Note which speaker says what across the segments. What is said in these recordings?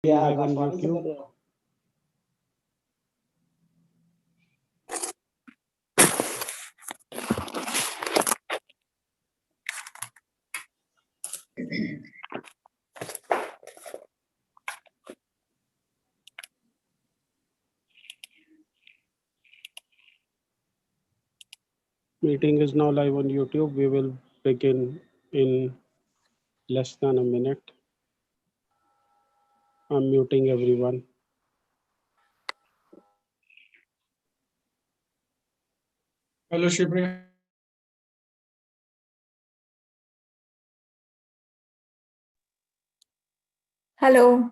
Speaker 1: Live on YouTube. Meeting is now live on YouTube. We will begin in less than a minute. I'm muting everyone.
Speaker 2: Hello, Shipriya.
Speaker 3: Hello.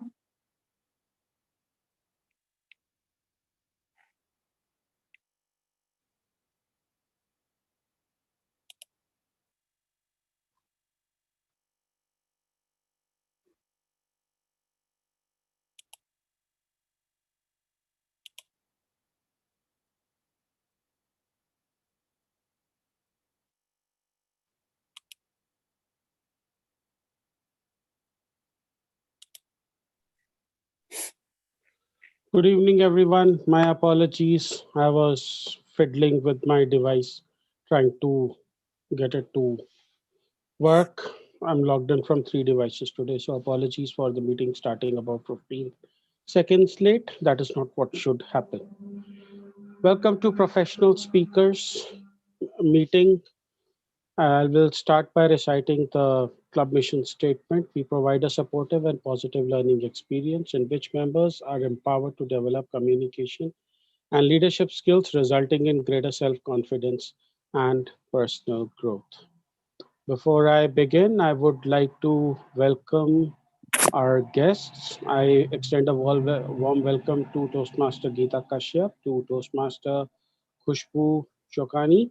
Speaker 1: Good evening, everyone. My apologies. I was fiddling with my device, trying to get it to work. I'm logged in from 3 devices today, so apologies for the meeting starting about 15 seconds late. That is not what should happen. Welcome to Professional Speakers meeting. I will start by reciting the club mission statement. We provide a supportive and positive learning experience in which members are empowered to develop communication and leadership skills, resulting in greater self-confidence and personal growth. Before I begin, I would like to welcome our guests. I extend a warm welcome to Toastmaster Geeta Kashyap, to Toastmaster Khushbu Chokani.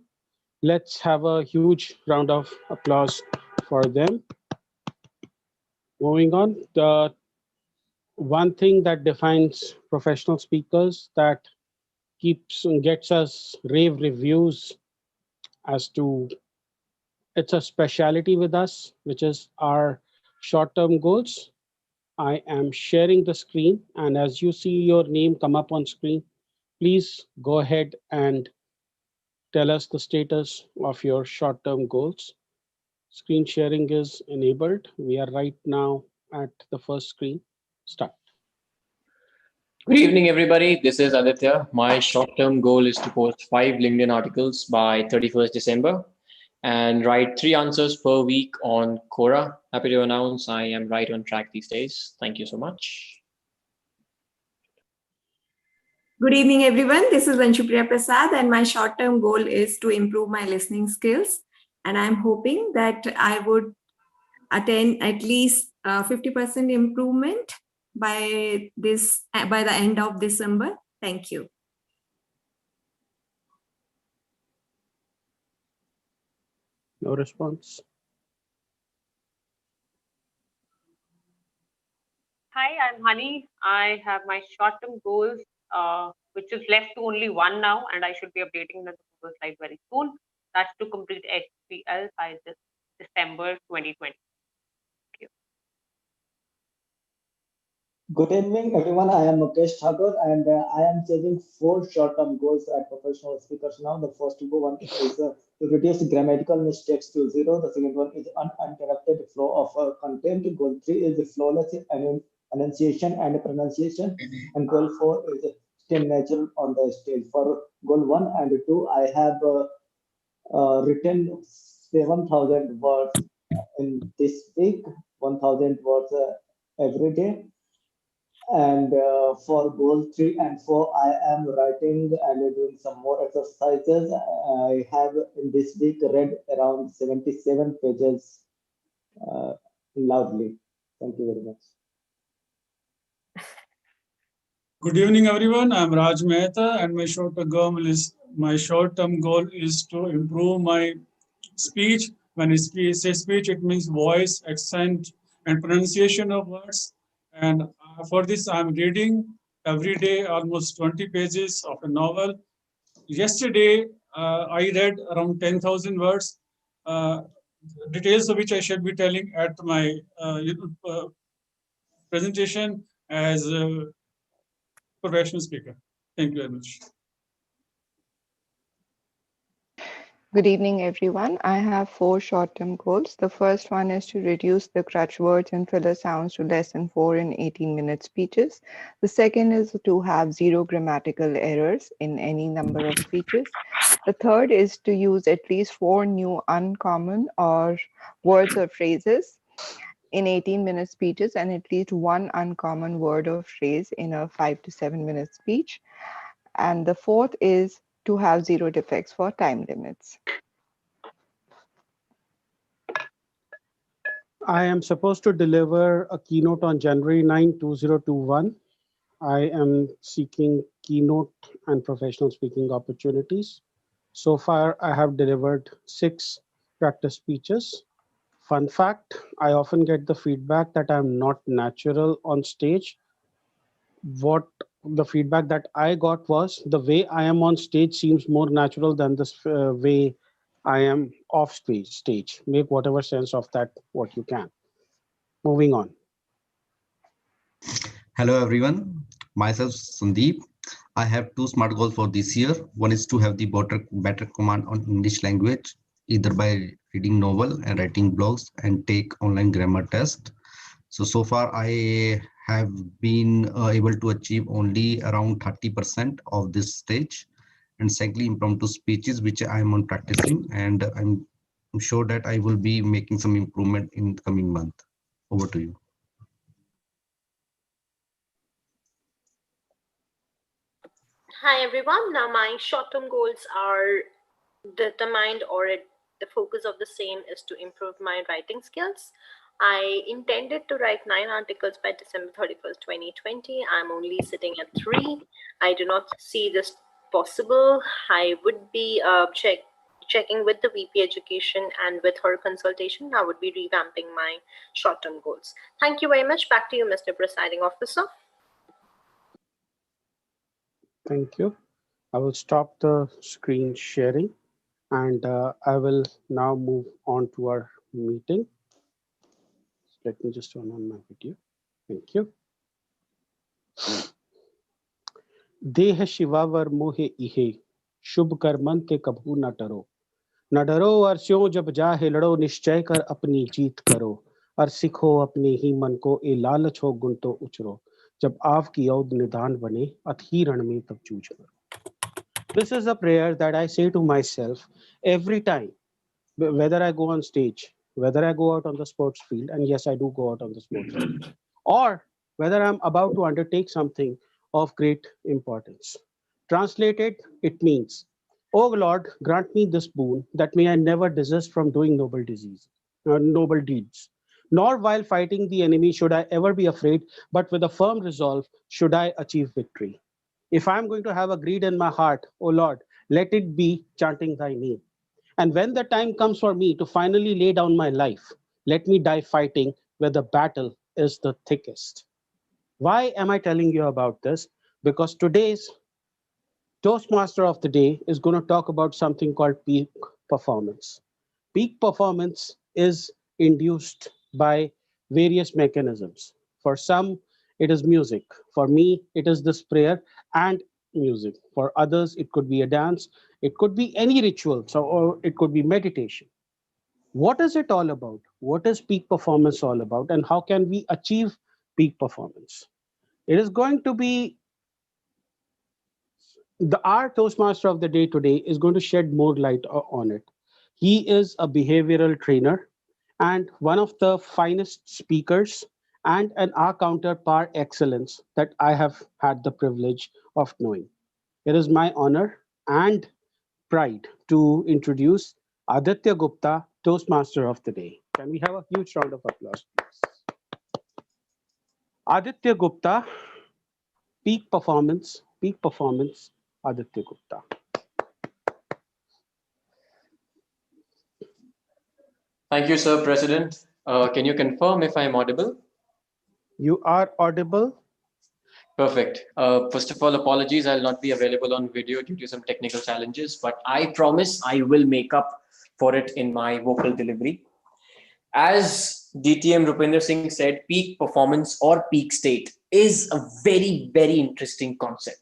Speaker 1: Let's have a huge round of applause for them. Moving on, the one thing that defines professional speakers that gets us rave reviews as to it's a speciality with us, which is our short-term goals. I am sharing the screen, and as you see your name come up on screen, please go ahead and tell us the status of your short-term goals. Screen sharing is enabled. We are right now at the first screen. Start.
Speaker 4: Good evening, everybody. This is Aditya. My short-term goal is to post 5 LinkedIn articles by 31st December and write 3 answers per week on Quora. Happy to announce I am right on track these days. Thank you so much.
Speaker 3: Good evening, everyone. This is Anshupriya Prasad, and my short-term goal is to improve my listening skills. And I'm hoping that I would attain at least 50% improvement by the end of December. Thank you.
Speaker 1: No response.
Speaker 5: Hi, I'm Honey. I have my short-term goals, which is left to only one now, and I should be updating the Google slide very soon. That's to complete HCL by this December 2020. Thank you.
Speaker 6: Good evening, everyone. I am Mukesh Thakur, and I am chasing 4 short-term goals at professional speakers now. The first one is to reduce grammatical mistakes to 0. The second one is uninterrupted flow of content. Goal 3 is flawless enunciation and pronunciation, and goal 4 is stay natural on the stage. For goal 1 and 2, I have written 7,000 words in this week, 1,000 words every day. And for goal 3 and 4, I am writing and doing some more exercises. I have in this week read around 77 pages loudly. Thank you very much.
Speaker 2: Good evening, everyone. I'm Raj Mehta, and my short-term goal is to improve my speech. When I say speech, it means voice, accent, and pronunciation of words. And for this, I'm reading every day almost 20 pages of a novel. Yesterday, I read around 10,000 words, details of which I shall be telling at my presentation. as a professional speaker. Thank you very much.
Speaker 7: Good evening, everyone. I have 4 short-term goals. The first one is to reduce the crutch words and filler sounds to less than 4 in 18-minute speeches. The second is to have 0 grammatical errors in any number of speeches. The third is to use at least 4 new uncommon or words or phrases in 18-minute speeches and at least 1 uncommon word or phrase in a 5 to 7 minute speech. And the fourth is to have 0 defects for time limits.
Speaker 1: I am supposed to deliver a keynote on January 9, 2021. I am seeking keynote and professional speaking opportunities. So far, I have delivered 6 practice speeches. Fun fact, I often get the feedback that I'm not natural on stage. What the feedback that I got was the way I am on stage seems more natural than the way I am off stage. Make whatever sense of that what you can. Moving on.
Speaker 8: Hello everyone, myself Sandeep. I have 2 SMART goals for this year. One is to have the better command on English language, either by reading novel and writing blogs and take online grammar test. So far I have been able to achieve only around 30% of this stage. And secondly, impromptu speeches, which I am on practicing, and I'm sure that I will be making some improvement in the coming month. Over to you.
Speaker 9: Hi everyone. Now my short-term goals are determined, or the focus of the same is to improve my writing skills. I intended to write 9 articles by December 31st, 2020. I'm only sitting at 3. I do not see this possible. I would be checking with the VP Education, and with her consultation, I would be revamping my short-term goals. Thank you very much. Back to you, Mr. Presiding Officer.
Speaker 1: Thank you. I will stop the screen sharing and I will now move on to our meeting. Let me just turn on my video. Thank you. देह शिवावर मोहे इहे शुभ कर मन ते कभू न डरो और स्यों जब जाहे लड़ो निश्चय कर अपनी जीत करो और सिखो अपने ही मन को ए लालच हो गुण तो उचरो जब आव की औद निदान बने अथी रण में तब जूझ करो. This is a prayer that I say to myself every time, whether I go on stage, whether I go out on the sports field, and yes, I do go out on the sports field, or whether I'm about to undertake something of great importance. Translated, it means, "O Lord, grant me this boon, that may I never desist from doing noble deeds. Nor while fighting the enemy should I ever be afraid, but with a firm resolve should I achieve victory. If I'm going to have a greed in my heart, O Lord, let it be chanting thy name. And when the time comes for me to finally lay down my life, let me die fighting where the battle is the thickest." Why am I telling you about this? Because today's Toastmaster of the day is going to talk about something called peak performance. Peak performance is induced by various mechanisms. For some, it is music. For me, it is this prayer and music. For others, it could be a dance. It could be any ritual, or it could be meditation. What is it all about? What is peak performance all about? And how can we achieve peak performance? It is going to be our Toastmaster of the day today is going to shed more light on it. He is a behavioral trainer and one of the finest speakers and an R counter par excellence that I have had the privilege of knowing. It is my honor and pride to introduce Aditya Gupta, Toastmaster of the day. Can we have a huge round of applause, please? Aditya Gupta, peak performance, Aditya Gupta.
Speaker 4: Thank you, Sir President. Can you confirm if I'm audible?
Speaker 1: You are audible.
Speaker 4: Perfect. First of all, apologies. I'll not be available on video due to some technical challenges, but I promise I will make up for it in my vocal delivery. As DTM Rupinder Singh said peak performance or peak state is a very, very interesting concept.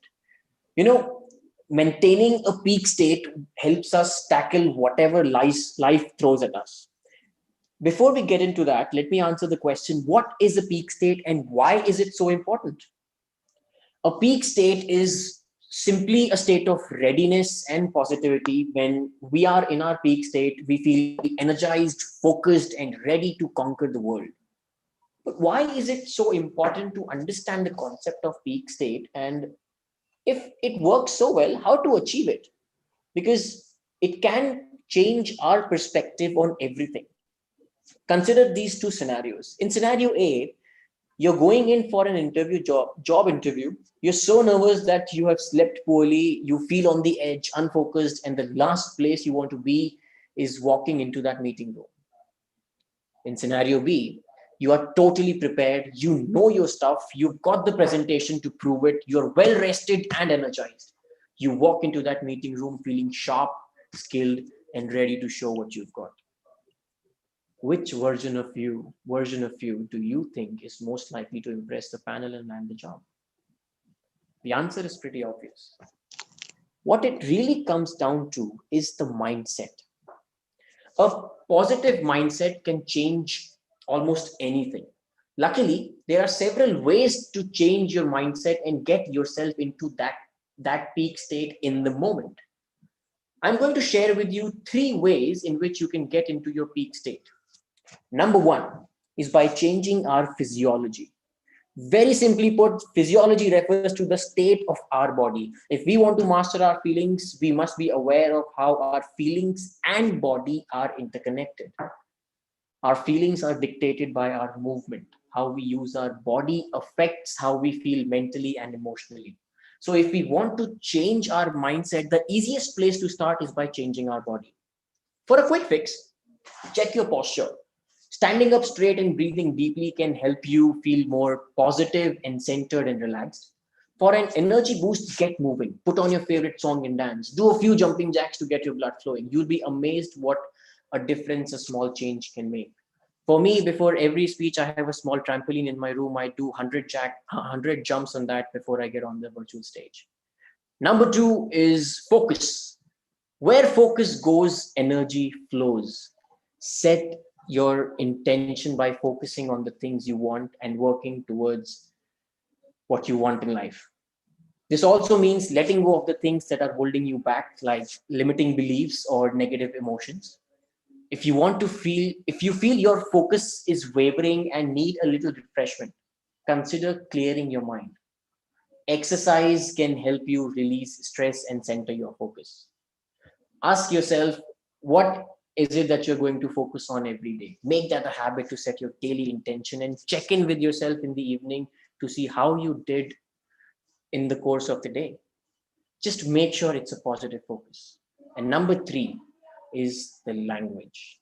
Speaker 4: You know, maintaining a peak state helps us tackle whatever life throws at us. Before we get into that, let me answer the question, what is a peak state and why is it so important? A peak state is simply a state of readiness and positivity. When we are in our peak state, we feel energized, focused, and ready to conquer the world. But why is it so important to understand the concept of peak state? And if it works so well, how to achieve it? Because it can change our perspective on everything. Consider these two scenarios. In scenario A, you're going in for an interview, job interview. You're so nervous that you have slept poorly, you feel on the edge, unfocused, and the last place you want to be is walking into that meeting room. In scenario B, you are totally prepared, you know your stuff, you've got the presentation to prove it, you're well rested and energized. You walk into that meeting room feeling sharp, skilled, and ready to show what you've got. Which version of you do you think is most likely to impress the panel and land the job? The answer is pretty obvious. What it really comes down to is the mindset. A positive mindset can change almost anything. Luckily, there are several ways to change your mindset and get yourself into that peak state in the moment. I'm going to share with you 3 ways in which you can get into your peak state. Number 1 is by changing our physiology. Very simply put, physiology refers to the state of our body. If we want to master our feelings, we must be aware of how our feelings and body are interconnected. Our feelings are dictated by our movement. How we use our body affects how we feel mentally and emotionally. So if we want to change our mindset, the easiest place to start is by changing our body. For a quick fix, check your posture. Standing up straight and breathing deeply can help you feel more positive and centered and relaxed. For an energy boost, get moving. Put on your favorite song and dance. Do a few jumping jacks to get your blood flowing. You'll be amazed what a difference a small change can make. For me, before every speech, I have a small trampoline in my room. I do 100 jumps on that before I get on the virtual stage. Number 2 is focus. Where focus goes, energy flows. Set your intention by focusing on the things you want and working towards what you want in life. This also means letting go of the things that are holding you back, like limiting beliefs or negative emotions. If you feel your focus is wavering and need a little refreshment, consider clearing your mind. Exercise can help you release stress and center your focus. Ask yourself, what is it that you're going to focus on every day? Make that a habit to set your daily intention and check in with yourself in the evening to see how you did in the course of the day. Just make sure it's a positive focus. And number 3 is the language.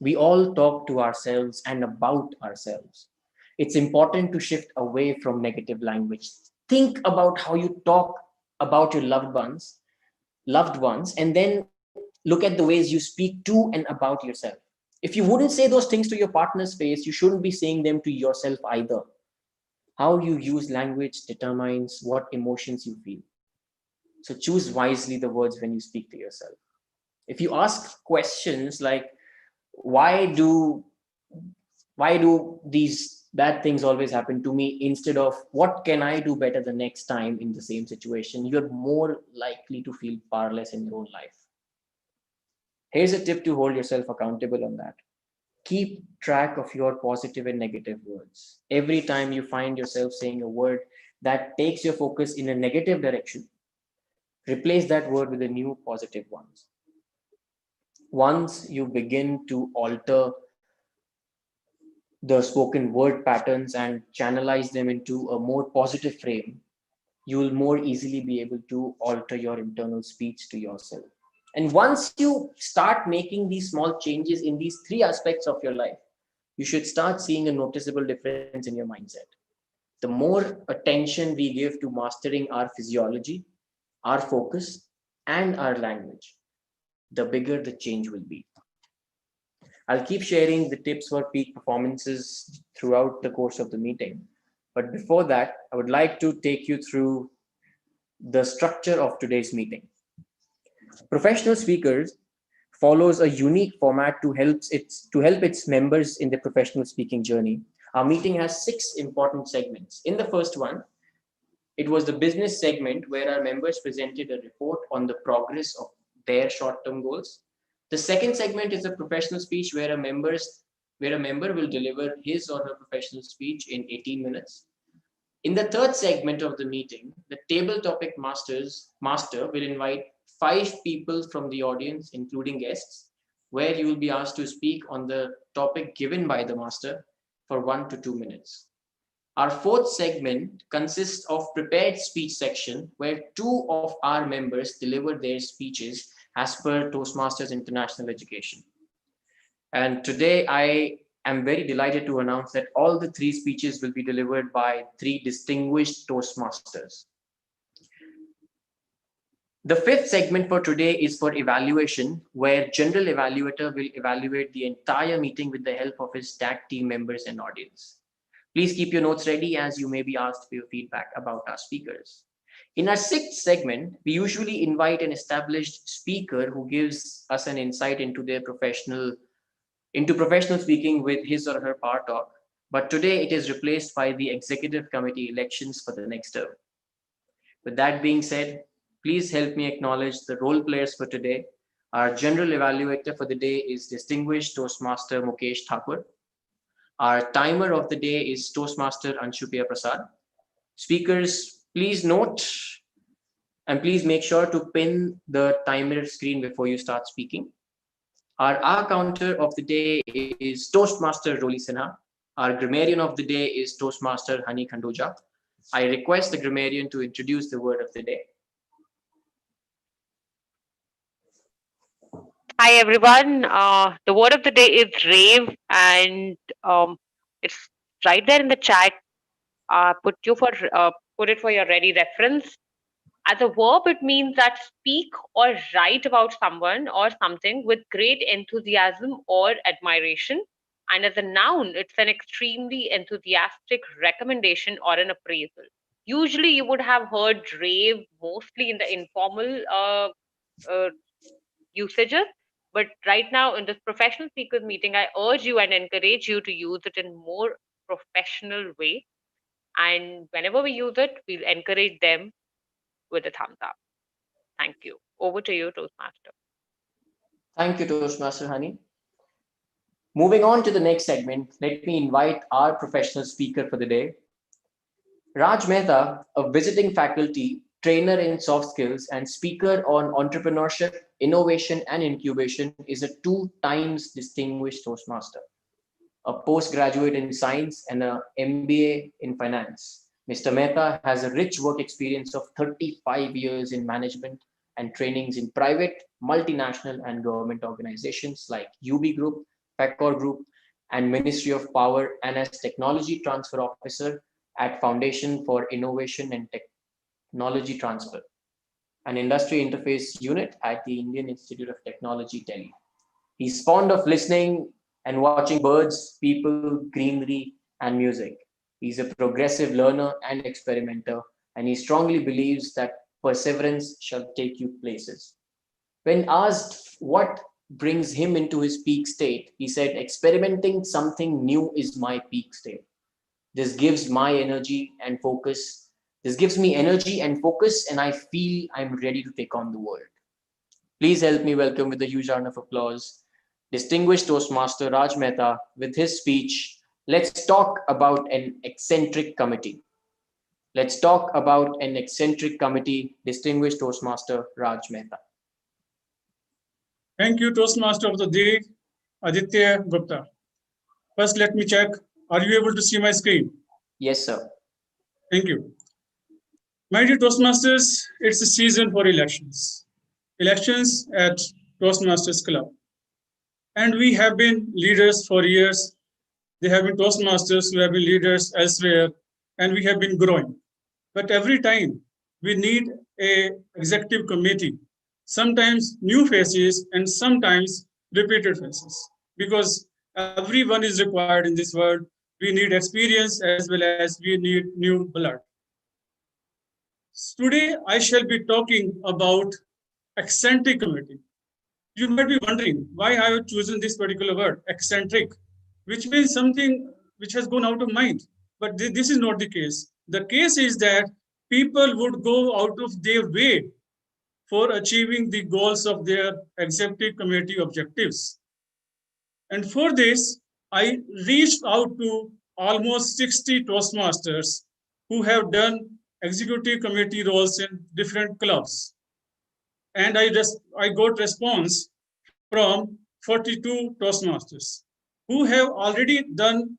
Speaker 4: We all talk to ourselves and about ourselves. It's important to shift away from negative language. Think about how you talk about your loved ones, and then look at the ways you speak to and about yourself. If you wouldn't say those things to your partner's face, you shouldn't be saying them to yourself either. How you use language determines what emotions you feel. So choose wisely the words when you speak to yourself. If you ask questions like, why do these bad things always happen to me, instead of what can I do better the next time in the same situation, you're more likely to feel powerless in your own life. Here's a tip to hold yourself accountable on that. Keep track of your positive and negative words. Every time you find yourself saying a word that takes your focus in a negative direction, replace that word with a new positive one. Once you begin to alter the spoken word patterns and channelize them into a more positive frame, you will more easily be able to alter your internal speech to yourself. And once you start making these small changes in these 3 aspects of your life, you should start seeing a noticeable difference in your mindset. The more attention we give to mastering our physiology, our focus, and our language, the bigger the change will be. I'll keep sharing the tips for peak performances throughout the course of the meeting. But before that, I would like to take you through the structure of today's meeting. Professional Speakers follows a unique format to help its members in their professional speaking journey. Our meeting has 6 important segments. In the first one, it was the business segment where our members presented a report on the progress of their short-term goals. The second segment is a professional speech where a member will deliver his or her professional speech in 18 minutes. In the third segment of the meeting, the table topic master will invite 5 people from the audience, including guests, where you will be asked to speak on the topic given by the master for 1 to 2 minutes. Our fourth segment consists of prepared speech section, where 2 of our members deliver their speeches as per Toastmasters International Education. And today I am very delighted to announce that all the 3 speeches will be delivered by 3 distinguished Toastmasters. The fifth segment for today is for evaluation, where General Evaluator will evaluate the entire meeting with the help of his tag team members and audience. Please keep your notes ready as you may be asked for your feedback about our speakers. In our sixth segment, we usually invite an established speaker who gives us an insight into professional speaking with his or her power talk. But today it is replaced by the executive committee elections for the next term. With that being said, please help me acknowledge the role players for today. Our general evaluator for the day is distinguished Toastmaster Mukesh Thakur. Our timer of the day is Toastmaster Anshupriya Prasad. Speakers, please note and please make sure to pin the timer screen before you start speaking. Our counter of the day is Toastmaster Roli Sinha. Our grammarian of the day is Toastmaster Hani Khandoja. I request the grammarian to introduce the word of the day.
Speaker 5: Hi everyone. The word of the day is rave, and it's right there in the chat. Put it for your ready reference. As a verb, it means that speak or write about someone or something with great enthusiasm or admiration. And as a noun, it's an extremely enthusiastic recommendation or an appraisal. Usually, you would have heard rave mostly in the informal usages. But right now, in this professional speakers meeting, I urge you and encourage you to use it in more professional way. And whenever we use it, we'll encourage them with a thumbs up. Thank you. Over to you, Toastmaster.
Speaker 4: Thank you, Toastmaster Hani. Moving on to the next segment, let me invite our professional speaker for the day. Raj Mehta, a visiting faculty, trainer in soft skills and speaker on entrepreneurship, innovation and incubation, is a 2 times distinguished Toastmaster, a postgraduate in science and an MBA in finance. Mr. Mehta has a rich work experience of 35 years in management and trainings in private, multinational and government organizations like UB Group, Pecor Group and Ministry of Power, and as Technology Transfer Officer at Foundation for Innovation and Technology Transfer, an industry interface unit at the Indian Institute of Technology, Delhi. He's fond of listening and watching birds, people, greenery, and music. He's a progressive learner and experimenter, and he strongly believes that perseverance shall take you places. When asked what brings him into his peak state, he said, experimenting something new is my peak state. This gives me energy and focus, and I feel I'm ready to take on the world. Please help me welcome with a huge round of applause, distinguished Toastmaster Raj Mehta with his speech, Let's Talk About an Eccentric Committee. Let's talk about an eccentric committee, distinguished Toastmaster Raj Mehta.
Speaker 2: Thank you, Toastmaster of the day, Aditya Gupta. First, let me check. Are you able to see my screen?
Speaker 4: Yes, sir.
Speaker 2: Thank you. My dear Toastmasters, it's a season for elections. Elections at Toastmasters Club. And we have been leaders for years. There have been Toastmasters who have been leaders elsewhere, and we have been growing. But every time we need an executive committee, sometimes new faces and sometimes repeated faces. because everyone is required in this world. We need experience as well as we need new blood. Today, I shall be talking about eccentric committee. You might be wondering why I have chosen this particular word, eccentric, which means something which has gone out of mind. But this is not the case. The case is that people would go out of their way for achieving the goals of their executive committee objectives. And for this, I reached out to almost 60 Toastmasters who have done executive committee roles in different clubs. And I got response from 42 Toastmasters who have already done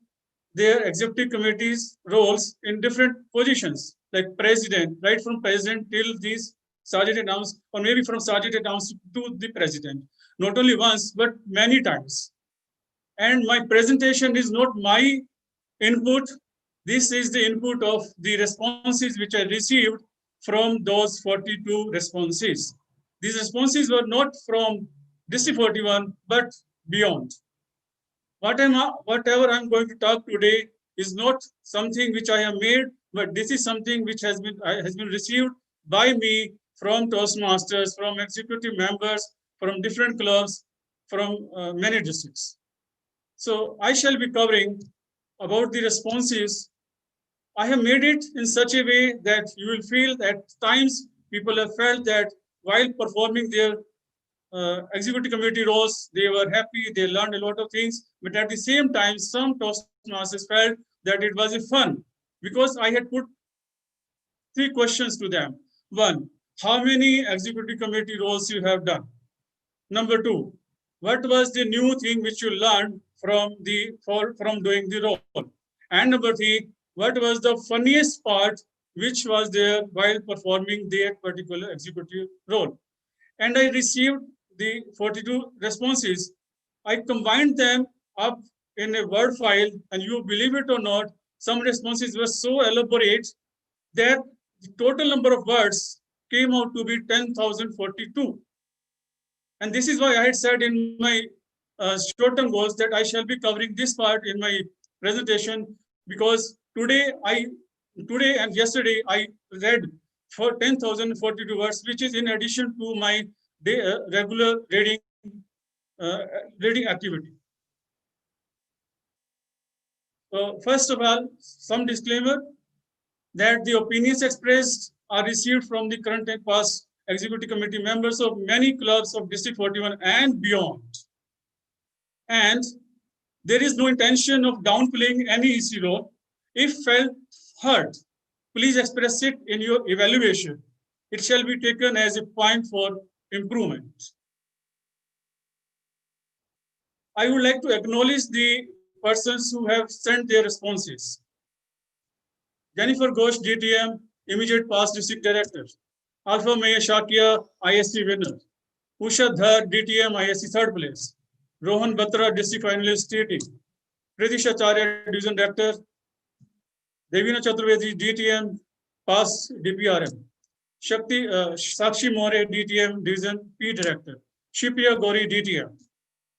Speaker 2: their executive committees roles in different positions, like president, right from president till these sergeant announced, or maybe from sergeant announced to the president, not only once, but many times. And my presentation is not my input. This is the input of the responses which I received from those 42 responses. These responses were not from District 41, but beyond. Whatever I'm going to talk today is not something which I have made, but this is something which has been received by me from Toastmasters, from executive members, from different clubs, from many districts. So I shall be covering about the responses. I have made it in such a way that you will feel that times people have felt that while performing their executive committee roles, they were happy, they learned a lot of things, but at the same time, some Toastmasters felt that it was a fun because I had put 3 questions to them. 1, how many executive committee roles you have done? Number 2, what was the new thing which you learned from doing the role? And number 3, what was the funniest part which was there while performing that particular executive role? And I received the 42 responses. I combined them up in a Word file, and you believe it or not, some responses were so elaborate that the total number of words came out to be 10,042. And this is why I had said in my short-term goals that I shall be covering this part in my presentation, because today and yesterday I read for 10,042 words, which is in addition to my regular reading activity. First of all, some disclaimer that the opinions expressed are received from the current and past executive committee members of many clubs of District 41 and beyond. And there is no intention of downplaying any EC role. If felt hurt, please express it in your evaluation. It shall be taken as a point for improvement. I would like to acknowledge the persons who have sent their responses. Jennifer Ghosh, DTM, immediate past district director. Alpha Maya Shakia, ISC winner. Usha Dhar, DTM, ISC third place. Rohan Batra, district finalist, TT. Pritish Acharya, division director. Devina Chaturvedi, DTM, past DPRM. Sakshi More, DTM, division P director. Shipriya Gauri, DTM.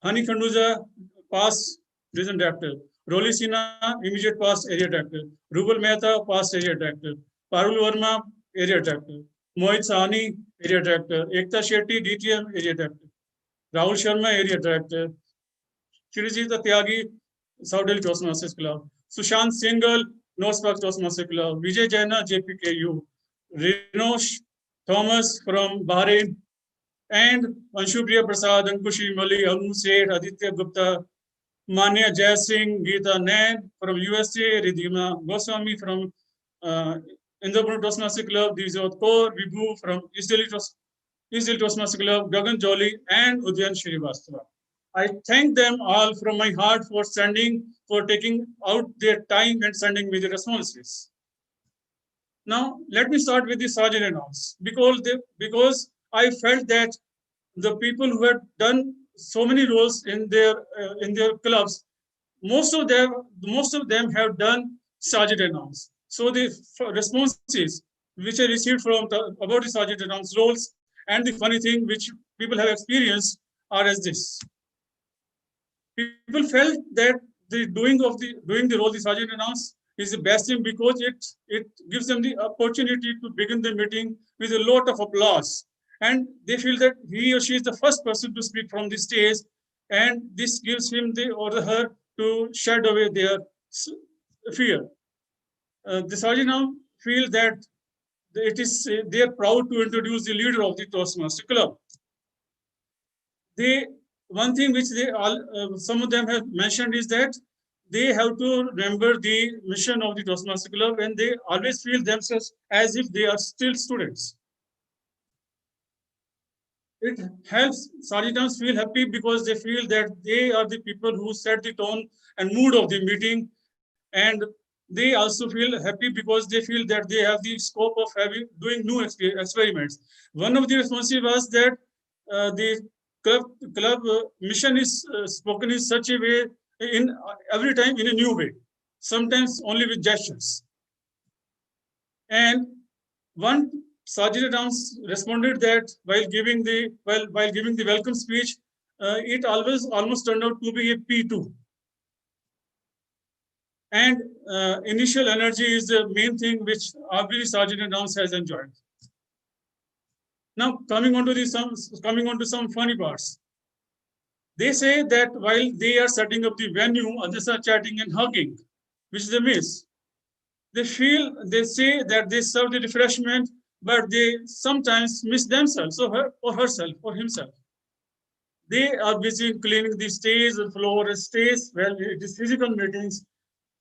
Speaker 2: Hani Khanduja, past division director. Roli Sinha, immediate past area director. Rubal Mehta, past area director. Parul Verma, area director. Mohit Sahani, area director. Ekta Shetty, DTM, area director. Rahul Sharma, area director. Shirijita Tyagi, South Delhi Toastmasters Club. Sushant Singhal, North Park Toastmasters Club. Vijay Jaina, JPKU. Rinosh Thomas from Bahrain. And Anshupriya Prasad, Ankushi Mali, Arun Seth, Aditya Gupta, Manya Jai Singh, Geeta Nain from USA, Ridhima Goswami from Indrapur Toastmasters Club, Divjot Kaur, Vibhu from East Delhi Toastmasters Club, Gagan Jolly, and Udyan Shrivastava. I thank them all from my heart for taking out their time and sending me the responses. Now, let me start with the sergeant announce, because I felt that the people who had done so many roles in their clubs, most of them have done sergeant announce. So the responses which I received about the sergeant announce roles and the funny thing which people have experienced are as this. People felt that the doing the role the sergeant announced is the best thing because it gives them the opportunity to begin the meeting with a lot of applause, and they feel that he or she is the first person to speak from the stage, and this gives him or her to shed away their fear. The sergeant now feel that they are proud to introduce the leader of the Toastmaster Club. One thing which some of them have mentioned is that they have to remember the mission of the Toastmaster Club, and they always feel themselves as if they are still students. It helps sergeants feel happy because they feel that they are the people who set the tone and mood of the meeting, and they also feel happy because they feel that they have the scope of doing new experiments. One of the responses was that the club mission is spoken in such a way every time in a new way, sometimes only with gestures. And one sergeant responded that while giving the welcome speech, it almost turned out to be a P2. And initial energy is the main thing which every sergeant has enjoyed. Now coming on to some funny parts. They say that while they are setting up the venue, others are chatting and hugging, which they miss. They say that they serve the refreshment, but they sometimes miss themselves or herself or himself. They are busy cleaning the stage, the floor, and stage. Well, it is physical meetings,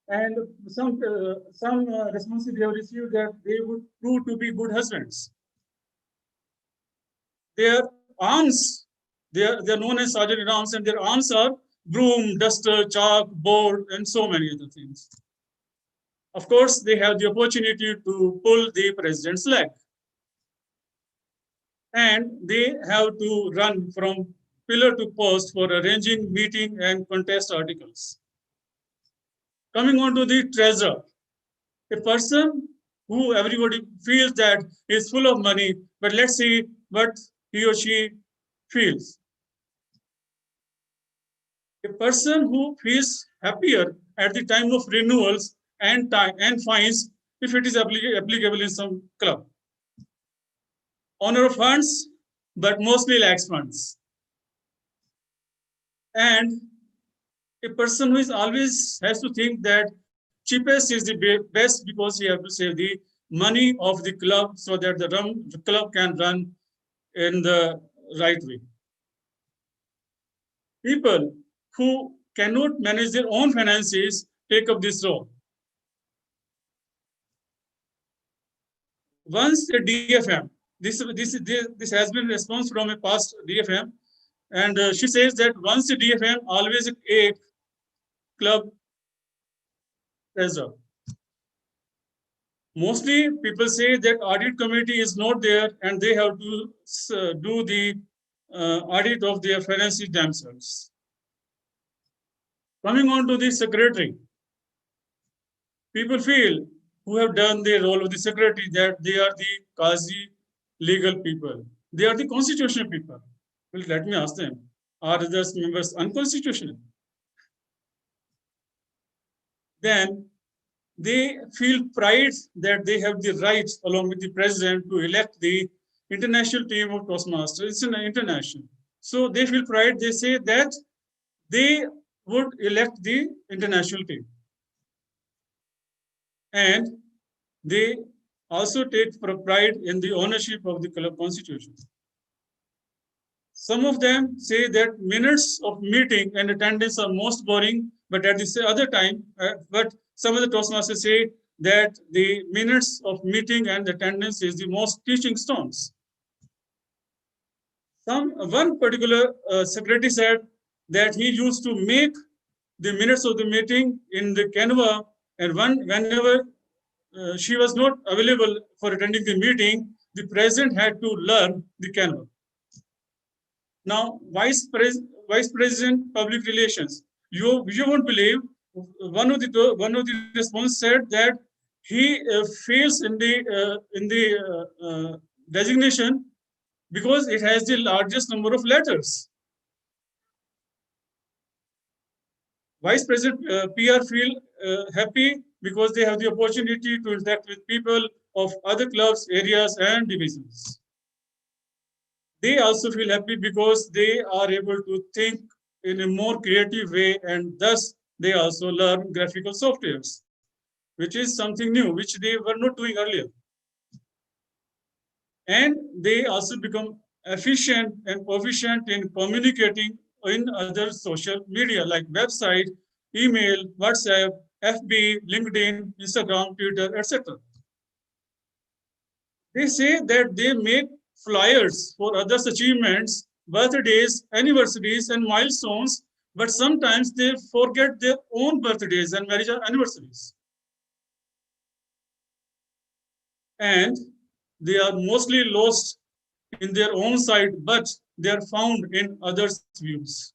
Speaker 2: and some responses they have received that they would prove to be good husbands. Their arms, they are known as sergeant arms, and their arms are broom, duster, chalk, board, and so many other things. Of course, they have the opportunity to pull the president's leg. And they have to run from pillar to post for arranging meeting and contest articles. Coming on to the treasurer, a person who everybody feels that is full of money, but let's see what he or she feels. A person who feels happier at the time of renewals and fines if it is applicable in some club. Honor of funds, but mostly lacks funds. And a person who is always has to think that cheapest is the best because he has to save the money of the club so that the club can run in the right way. People who cannot manage their own finances take up this role. Once a DFM, this has been a response from a past DFM, and she says that once a DFM, always a club treasurer. Mostly people say that audit committee is not there and they have to do the audit of their finances themselves. Coming on to the secretary, people feel who have done the role of the secretary that they are the quasi legal people. They are the constitutional people. Well, let me ask them, are those members unconstitutional? Then they feel pride that they have the right, along with the president, to elect the international team of Toastmasters. It's an international. So they feel pride. They say that they would elect the international team. And they also take pride in the ownership of the club constitution. Some of them say that minutes of meeting and attendance are most boring, but at the other time, but some of the Toastmasters say that the minutes of meeting and attendance is the most teaching stones. One particular secretary said that he used to make the minutes of the meeting in the Canva, and whenever she was not available for attending the meeting, the president had to learn the Canva. Now, Vice President Public Relations, you won't believe, one of the response said that he fails in the designation because it has the largest number of letters. Vice President PR feel happy because they have the opportunity to interact with people of other clubs, areas, and divisions. They also feel happy because they are able to think in a more creative way, and thus they also learn graphical softwares, which is something new, which they were not doing earlier. And they also become efficient and proficient in communicating in other social media like website, email, WhatsApp, FB, LinkedIn, Instagram, Twitter, etc. They say that they make flyers for others' achievements, birthdays, anniversaries, and milestones, but sometimes they forget their own birthdays and marriage anniversaries. And they are mostly lost in their own site, but they are found in others' views.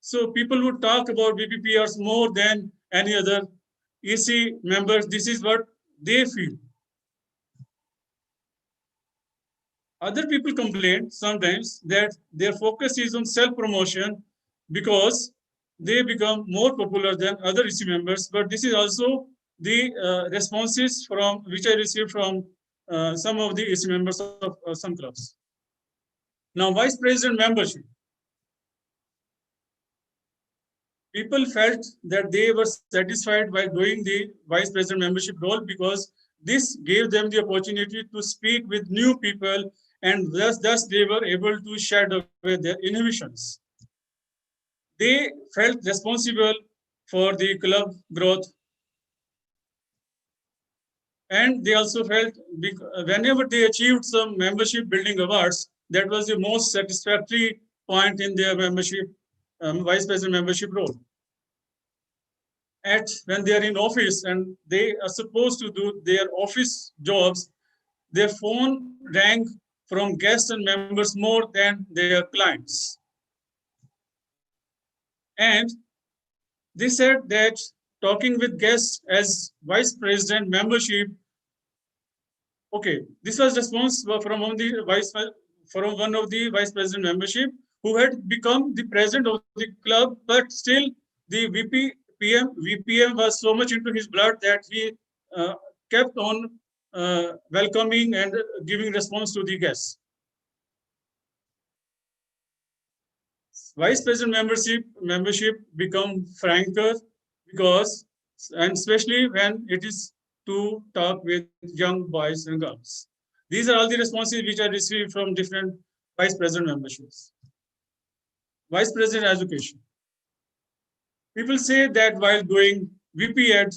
Speaker 2: So people who talk about VPPRs more than any other EC members, this is what they feel. Other people complain sometimes that their focus is on self-promotion because they become more popular than other EC members, but this is also the responses from which I received from some of the EC members of some clubs. Now, Vice President membership. People felt that they were satisfied by doing the Vice President membership role because this gave them the opportunity to speak with new people, and thus they were able to shed away their inhibitions. They felt responsible for the club growth, and they also felt whenever they achieved some membership building awards, that was the most satisfactory point in their membership, Vice President membership role. When they are in office and they are supposed to do their office jobs, their phone rang from guests and members more than their clients. And they said that talking with guests as Vice President membership, okay, this was response from one of the Vice President membership who had become the president of the club, but still the VPM was so much into his blood that he kept on welcoming and giving response to the guests. Vice President membership become franker because, and especially when it is to talk with young boys and girls. These are all the responses which I received from different Vice President memberships. Vice President education. People say that while doing VP Ed,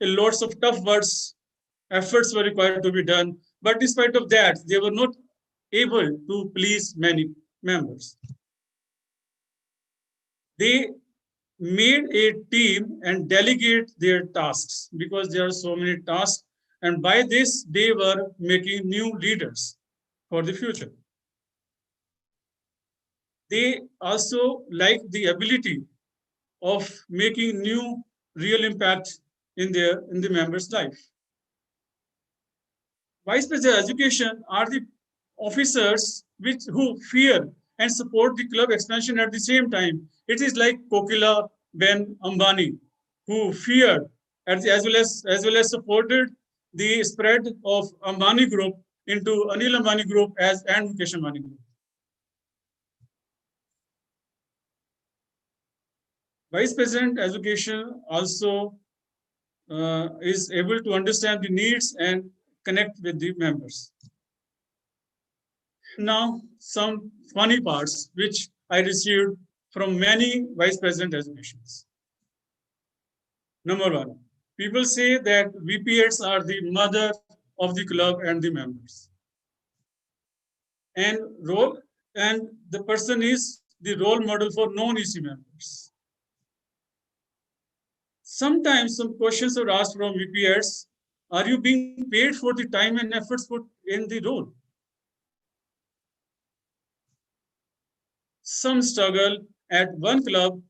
Speaker 2: lots of tough efforts were required to be done, but despite of that, they were not able to please many members. They made a team and delegate their tasks because there are so many tasks, and by this, they were making new leaders for the future. They also like the ability of making new real impact in the members' life. Vice President education are the officers who fear and support the club expansion at the same time. It is like Kokila Ben Ambani, who feared as well as supported the spread of Ambani Group into Anil Ambani Group and Mukesh Ambani Group. Vice President education also is able to understand the needs and connect with the members. Now, some funny parts which I received from many Vice President educations. Number one, people say that VPHs are the mother of the club and the members. And the person is the role model for non-EC members. Sometimes some questions are asked from VPHs, are you being paid for the time and efforts put in the role? Some struggle at one club,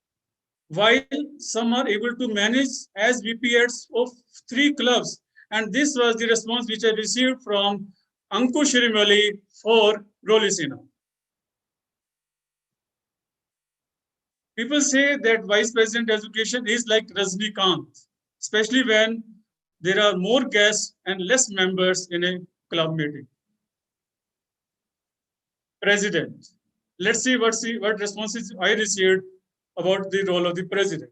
Speaker 2: while some are able to manage as VPHs of 3 clubs. And this was the response which I received from Ankush Shirimali for Rolisina. People say that Vice President Education is like Rajnikant, especially when there are more guests and less members in a club meeting. President. Let's see what responses I received about the role of the president.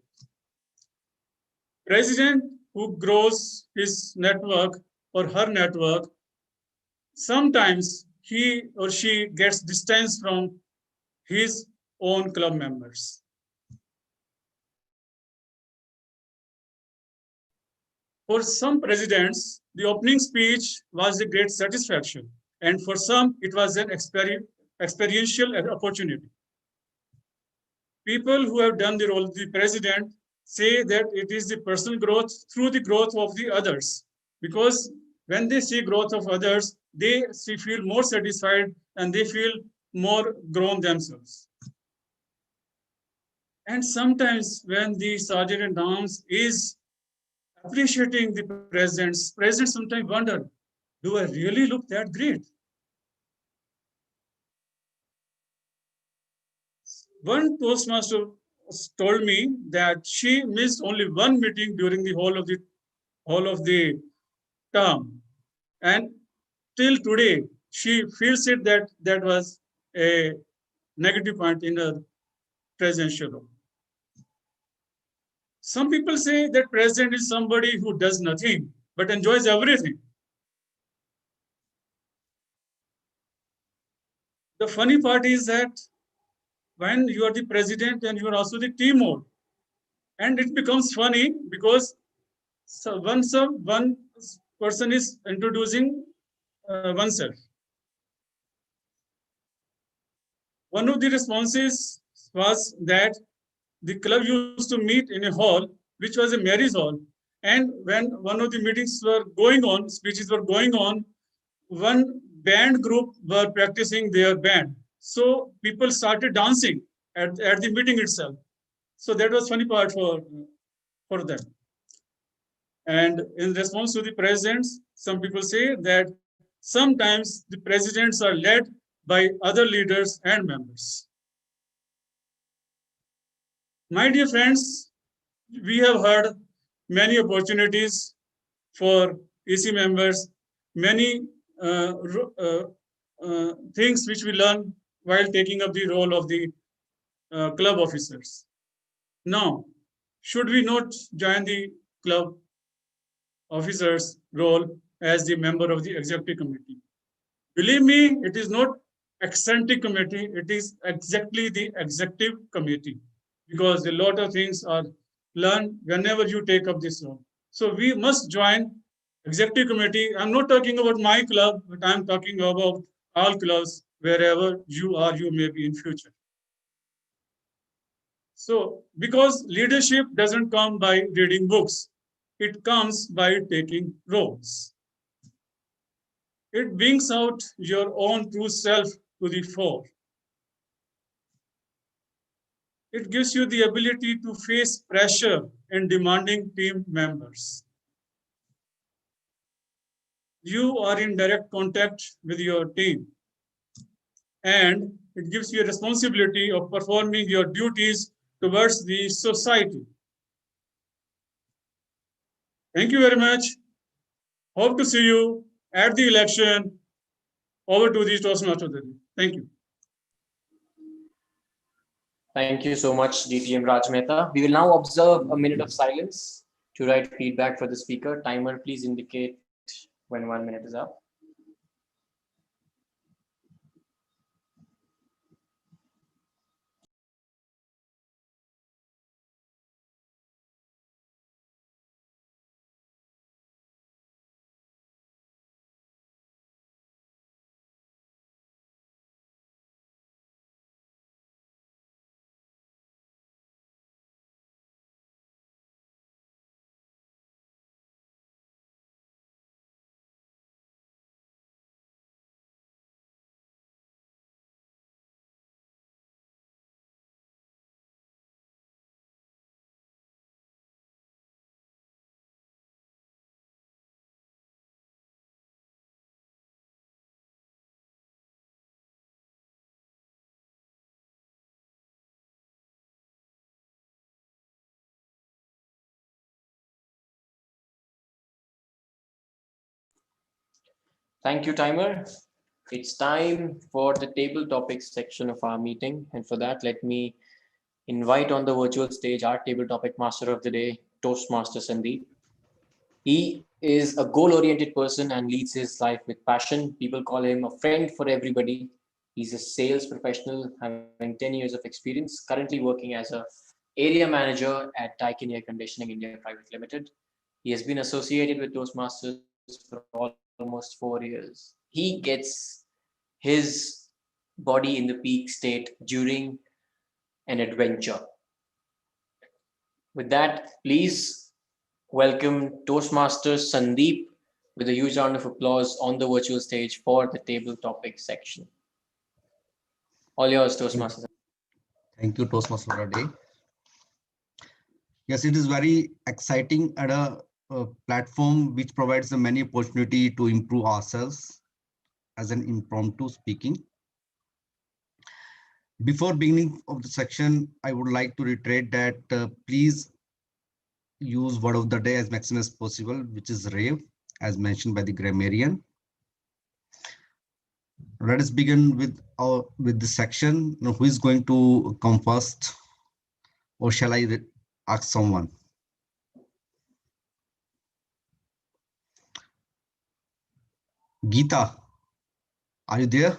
Speaker 2: President who grows his network or her network, sometimes he or she gets distance from his own club members. For some presidents, the opening speech was a great satisfaction, and for some, it was an experiential opportunity. People who have done the role of the president say that it is the personal growth through the growth of the others, because when they see growth of others, they feel more satisfied and they feel more grown themselves. And sometimes when the sergeant at arms is appreciating the presidents sometimes wonder, do I really look that great? One Toastmaster told me that she missed only one meeting during the whole of the term, and till today she feels it that was a negative point in her presidential role. Some people say that president is somebody who does nothing but enjoys everything. The funny part is that when you are the president and you are also the team mode, and it becomes funny because one person is introducing oneself. One of the responses was that the club used to meet in a hall, which was a marriage hall. And when one of the meetings were going on, speeches were going on, one band group were practicing their band. So people started dancing at the meeting itself. So that was funny part for them. And in response to the presidents, some people say that sometimes the presidents are led by other leaders and members. My dear friends, we have heard many opportunities for EC members, many things which we learn while taking up the role of the club officers. Now, should we not join the club officers' role as the member of the executive committee? Believe me, it is not eccentric committee, it is exactly the executive committee, because a lot of things are learned whenever you take up this role. So we must join executive committee. I'm not talking about my club, but I'm talking about all clubs, wherever you are, you may be in future. So, because leadership doesn't come by reading books, it comes by taking roles. It brings out your own true self to the fore. It gives you the ability to face pressure in demanding team members. You are in direct contact with your team, and it gives you a responsibility of performing your duties towards the society. Thank you very much. Hope to see you at the election. Over to the Toastmaster. Thank you.
Speaker 4: Thank you so much, DTM Raj Mehta. We will now observe a minute of silence to write feedback for the speaker. Timer, please indicate when 1 minute is up. Thank you, timer. It's time for the table topics section of our meeting. And for that, let me invite on the virtual stage our table topic master of the day, Toastmaster Sandeep. He is a goal-oriented person and leads his life with passion. People call him a friend for everybody. He's a sales professional having 10 years of experience, currently working as a area manager at Daikin Air Conditioning India Private Limited. He has been associated with Toastmasters for almost 4 years. He gets his body in the peak state during an adventure. With that, please welcome Toastmaster Sandeep with a huge round of applause on the virtual stage for the table topic section. All yours, Toastmaster.
Speaker 8: Thank you, Toastmaster for the day. Yes, it is very exciting at a platform which provides a many opportunity to improve ourselves as an impromptu speaking. Before beginning of the section, I would like to reiterate that please use word of the day as maximum as possible, which is rave, as mentioned by the grammarian. Let us begin with the section. Now, who is going to come first, or shall I ask someone? Geeta, are you there?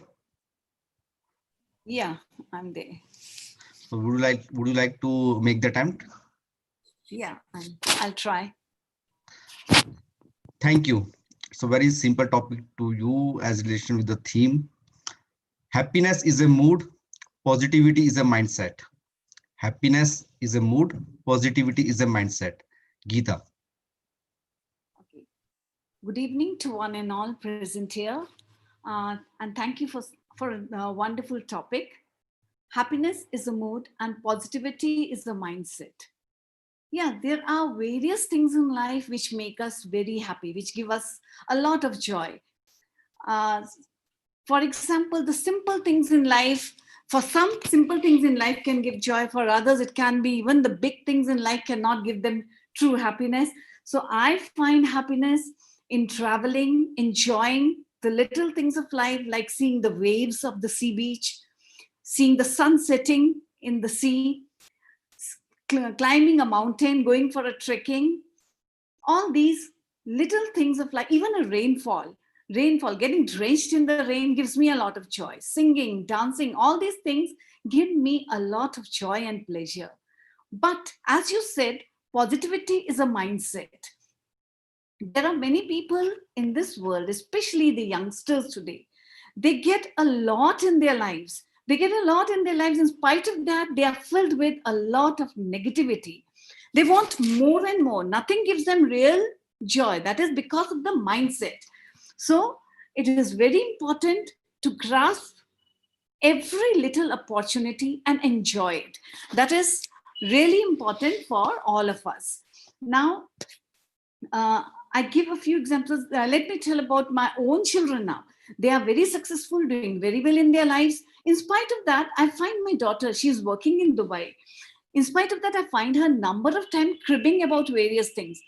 Speaker 10: Yeah, I'm there.
Speaker 8: So would you like to make the attempt?
Speaker 10: Yeah, I'll try.
Speaker 8: Thank you. So very simple topic to you as relation with the theme. Happiness is a mood, positivity is a mindset. Happiness is a mood, positivity is a mindset. Geeta.
Speaker 10: Okay. Good evening to one and all present here. And thank you for a wonderful topic. Happiness is a mood and positivity is a mindset. Yeah, there are various things in life which make us very happy, which give us a lot of joy. For example, the simple things in life, for some simple things in life can give joy, for others it can be even the big things in life cannot give them true happiness. So I find happiness in traveling, enjoying the little things of life, like seeing the waves of the sea beach, seeing the sun setting in the sea, climbing a mountain, going for a trekking. All these little things of life, even a rainfall, getting drenched in the rain gives me a lot of joy. Singing, dancing, all these things give me a lot of joy and pleasure. But as you said, positivity is a mindset. There are many people in this world, especially the youngsters today, they get a lot in their lives. In spite of that, they are filled with a lot of negativity. They want more and more. Nothing gives them real joy. That is because of the mindset. So it is very important to grasp every little opportunity and enjoy it. That is really important for all of us. Now, I give a few examples. Let me tell about my own children now. They are very successful, doing very well in their lives. In spite of that, I find my daughter, she's working in Dubai. In spite of that, I find her number of times cribbing about various things.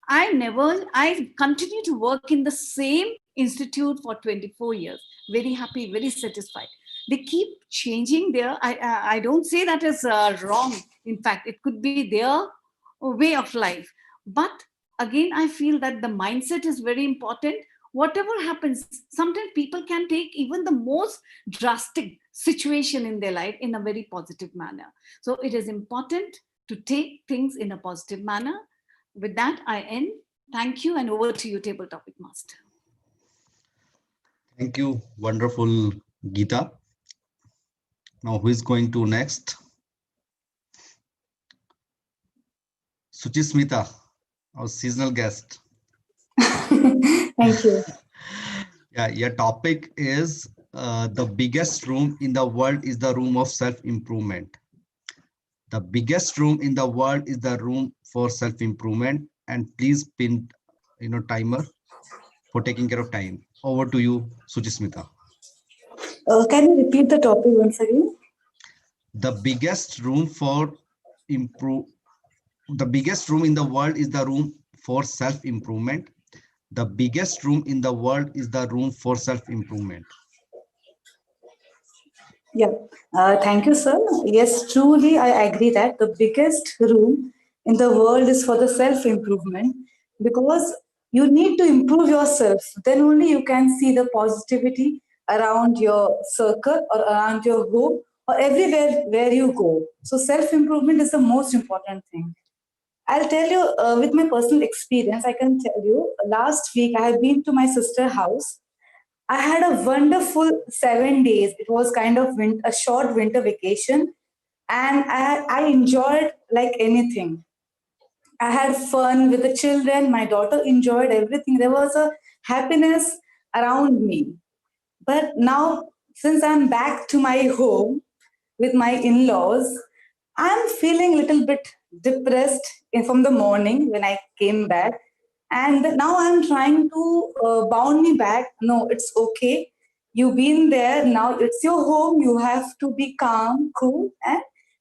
Speaker 10: I continue to work in the same institute for 24 years. Very happy, very satisfied. They keep changing their, I don't say that is wrong. In fact, it could be their way of life. But again, I feel that the mindset is very important. Whatever happens, sometimes people can take even the most drastic situation in their life in a very positive manner. So it is important to take things in a positive manner. With that, I end. Thank you, and over to you, Table Topic Master.
Speaker 8: Thank you. Wonderful, Geeta. Now, who is going to next? Suchismita, our seasonal guest.
Speaker 11: Thank you.
Speaker 8: Yeah, your topic is the biggest room in the world is the room of self-improvement. The biggest room in the world is the room for self-improvement. And please pin, timer for taking care of time. Over to you, Suchismita.
Speaker 11: Can you repeat the topic once again?
Speaker 8: The biggest room in the world is the room for self-improvement. The biggest room in the world is the room for self-improvement.
Speaker 11: Yeah, thank you, sir. Yes, truly, I agree that the biggest room in the world is for the self-improvement, because you need to improve yourself. Then only you can see the positivity around your circle or around your home or everywhere where you go. So self-improvement is the most important thing. I'll tell you with my personal experience, I can tell you last week I have been to my sister's house. I had a wonderful 7 days. It was kind of a short winter vacation, and I enjoyed like anything. I had fun with the children. My daughter enjoyed everything. There was a happiness around me. But now, since I'm back to my home with my in laws, I'm feeling a little bit depressed from the morning when I came back. And now I'm trying to bound me back. No, it's okay. You've been there. Now it's your home. You have to be calm, cool, and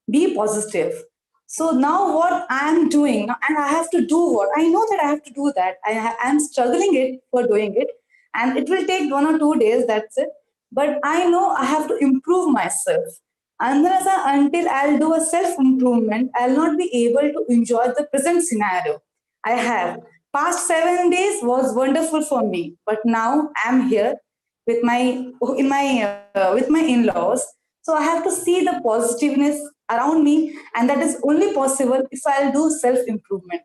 Speaker 11: be positive. So now what I'm doing, and I have to do what? I know that I have to do that. I'm struggling it for doing it. And it will take 1 or 2 days, that's it. But I know I have to improve myself. Until I'll do a self improvement, I'll not be able to enjoy the present scenario I have. Past 7 days was wonderful for me, but now I'm here with my in-laws. So I have to see the positiveness around me, and that is only possible if I'll do self improvement.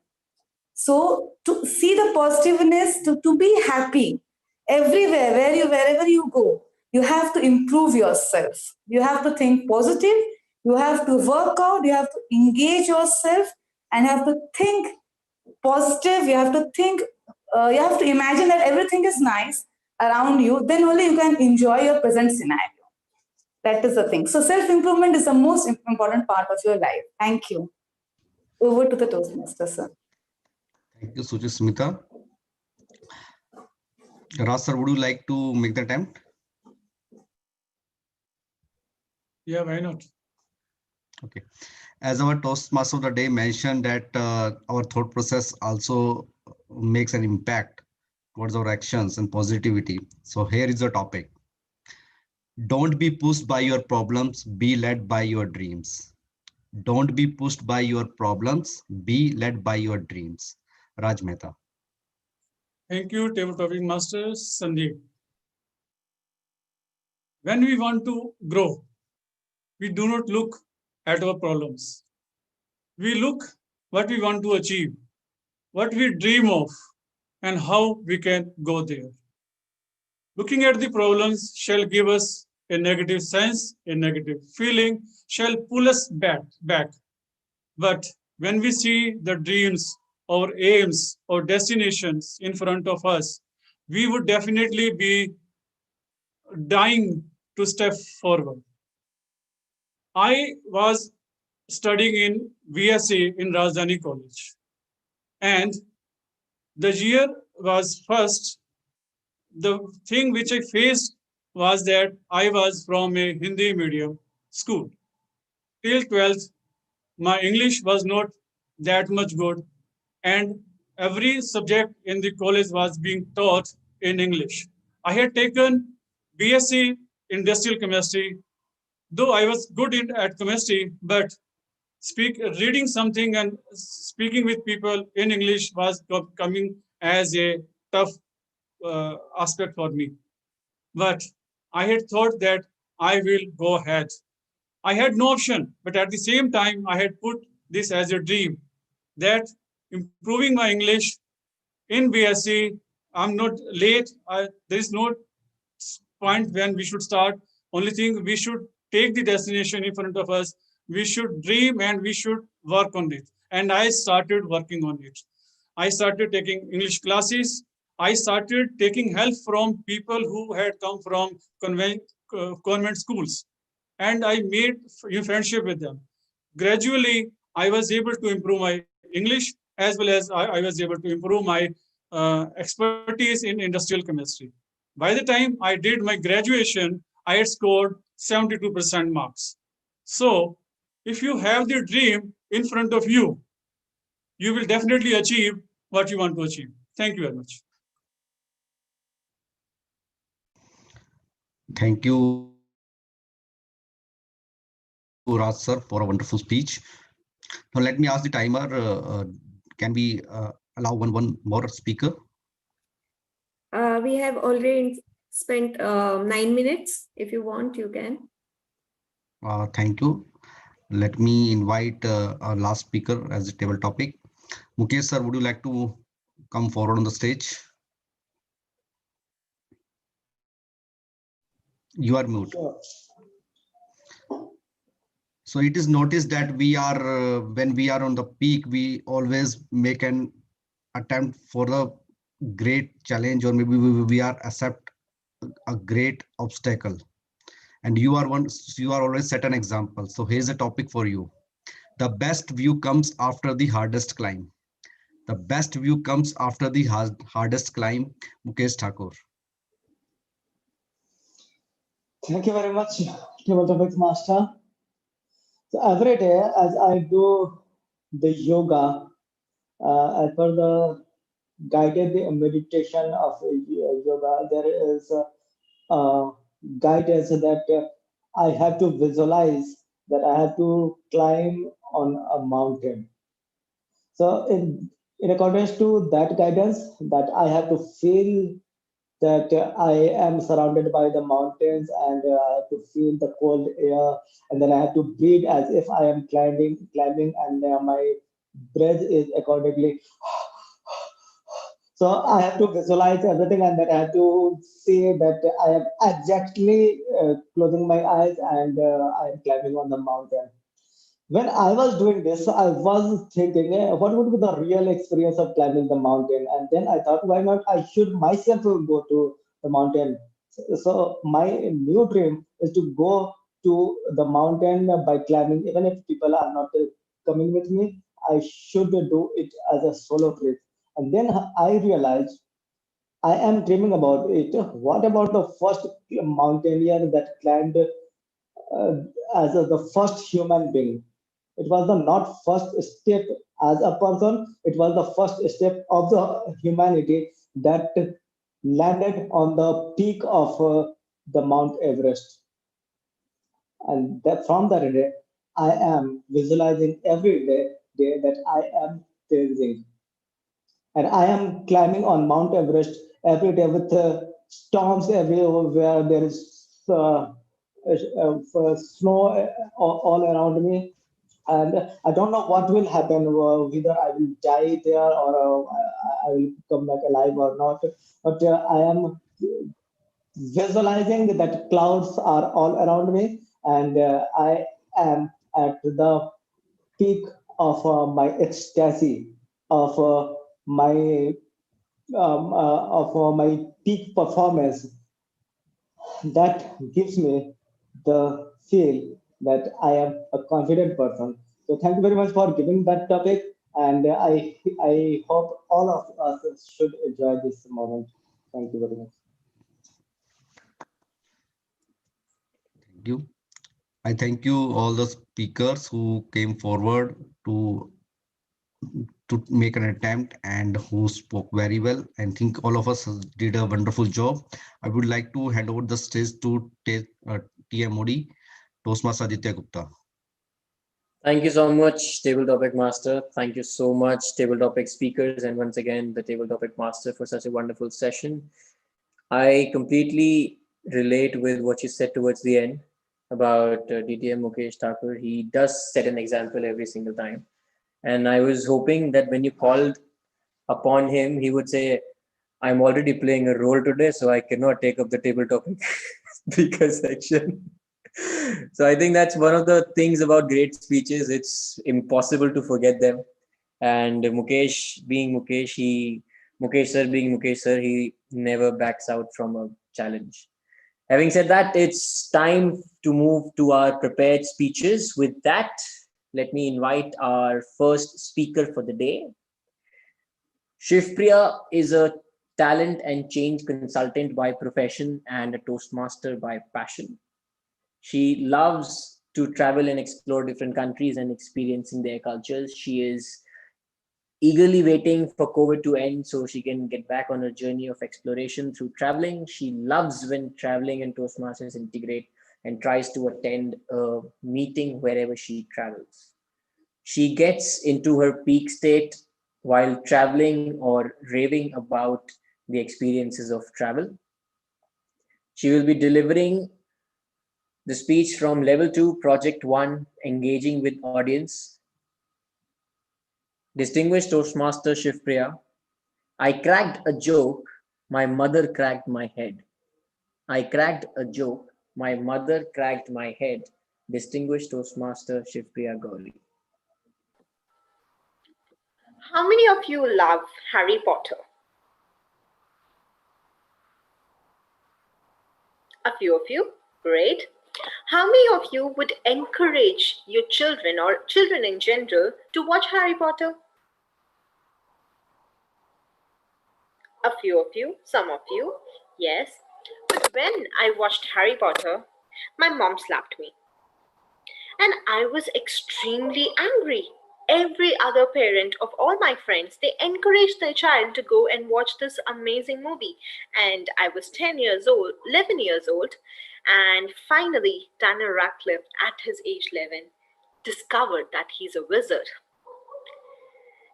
Speaker 11: So to see the positiveness, to be happy everywhere, wherever you go, you have to improve yourself. You have to think positive. You have to work out. You have to engage yourself, and you have to think positive. You have to think. You have to imagine that everything is nice around you. Then only you can enjoy your present scenario. That is the thing. So self improvement is the most important part of your life. Thank you. Over to the Toastmaster, sir.
Speaker 8: Thank you, Suchimita. Raj sir, would you like to make the attempt?
Speaker 2: Yeah, why not?
Speaker 8: Okay. As our Toastmaster of the day mentioned that our thought process also makes an impact towards our actions and positivity. So here is the topic. Don't be pushed by your problems, be led by your dreams. Don't be pushed by your problems, be led by your dreams. Raj Mehta.
Speaker 2: Thank you, Table Topic Master Sandeep. When we want to grow, we do not look at our problems. We look what we want to achieve, what we dream of, and how we can go there. Looking at the problems shall give us a negative sense, a negative feeling, shall pull us back. But when we see the dreams, our aims, our destinations in front of us, we would definitely be dying to step forward. I was studying in VSA in Rajdhani College, and the year was first. The thing which I faced was that I was from a Hindi medium school. Till 12th, my English was not that much good, and every subject in the college was being taught in English. I had taken BSc Industrial Chemistry, though I was good at chemistry, but reading something and speaking with people in English was coming as a tough aspect for me. But I had thought that I will go ahead. I had no option, but at the same time, I had put this as a dream that improving my English in BSc, I'm not late. There is no point when we should start. Only thing, we should take the destination in front of us. We should dream and we should work on it. And I started working on it. I started taking English classes. I started taking help from people who had come from convent schools. And I made friendship with them. Gradually, I was able to improve my English as well as I was able to improve my expertise in industrial chemistry. By the time I did my graduation, I had scored 72% marks. So if you have the dream in front of you, you will definitely achieve what you want to achieve. Thank you very much.
Speaker 8: Thank you, Raj sir, for a wonderful speech. Now let me ask the timer. Can we allow one more speaker?
Speaker 3: We have already spent 9 minutes. If you want, you can.
Speaker 8: Thank you. Let me invite our last speaker as a table topic. Mukesh sir, would you like to come forward on the stage? You are mute.
Speaker 6: Sure.
Speaker 8: So it is noticed that we are, when we are on the peak, we always make an attempt for a great challenge, or maybe we are accept a great obstacle. And you are always set an example. So here's a topic for you. The best view comes after the hardest climb. The best view comes after the hardest climb. Mukesh Thakur.
Speaker 6: Thank you very much, Table Topics Master. So every day as I do the yoga, as per the guided meditation of yoga, there is a guidance that I have to visualize that I have to climb on a mountain. So in accordance to that guidance, that I have to feel that I am surrounded by the mountains, and I have to feel the cold air, and then I have to breathe as if I am climbing, and my breath is accordingly. So I have to visualize everything, and then I have to see that I am exactly closing my eyes, and I am climbing on the mountain. When I was doing this, I was thinking, what would be the real experience of climbing the mountain? And then I thought, why not? I should myself go to the mountain. So my new dream is to go to the mountain by climbing. Even if people are not coming with me, I should do it as a solo trip. And then I realized I am dreaming about it. What about the first mountaineer that climbed uh, as the first human being? It was the not first step as a person, it was the first step of the humanity that landed on the peak of the Mount Everest. And that from that day, I am visualizing every day that I am chasing. And I am climbing on Mount Everest every day with storms everywhere. There is snow all around me, and I don't know what will happen, whether I will die there or I will come back alive or not. But I am visualizing that clouds are all around me, and I am at the peak of my ecstasy, of my peak performance. That gives me the feel that I am a confident person. So thank you very much for giving that topic, and I hope all of us should enjoy this moment. Thank you very much.
Speaker 8: Thank you. I thank you all the speakers who came forward to make an attempt and who spoke very well. I think all of us did a wonderful job. I would like to hand over the stage to TMOD, Toastmaster Aditya Gupta.
Speaker 4: Thank you so much, Table Topic Master. Thank you so much, Table Topic speakers, and once again, the Table Topic Master for such a wonderful session. I completely relate with what you said towards the end about DTM Mukesh Thakur. He does set an example every single time. And I was hoping that when you called upon him, he would say, I'm already playing a role today, so I cannot take up the table topic speaker section. So I think that's one of the things about great speeches. It's impossible to forget them. And Mukesh being Mukesh, Mukesh sir being Mukesh sir, he never backs out from a challenge. Having said that, it's time to move to our prepared speeches. With that, let me invite our first speaker for the day. Shivpriya is a talent and change consultant by profession and a Toastmaster by passion. She loves to travel and explore different countries and experiencing their cultures. She is eagerly waiting for COVID to end so she can get back on her journey of exploration through traveling. She loves when traveling and Toastmasters integrate and tries to attend a meeting wherever she travels. She gets into her peak state while traveling or raving about the experiences of travel. She will be delivering the speech from Level 2, Project 1, Engaging with Audience. Distinguished Toastmaster Shivpriya, I cracked a joke, my mother cracked my head. I cracked a joke, my mother cracked my head. Distinguished Toastmaster Shivpriya Gauri.
Speaker 9: How many of you love Harry Potter? A few of you, great. How many of you would encourage your children or children in general to watch Harry Potter? A few of you, some of you, yes. But when I watched Harry Potter, my mom slapped me. And I was extremely angry. Every other parent of all my friends, they encouraged their child to go and watch this amazing movie. And I was 10 years old, 11 years old. And finally, Daniel Radcliffe, at his age 11, discovered that he's a wizard.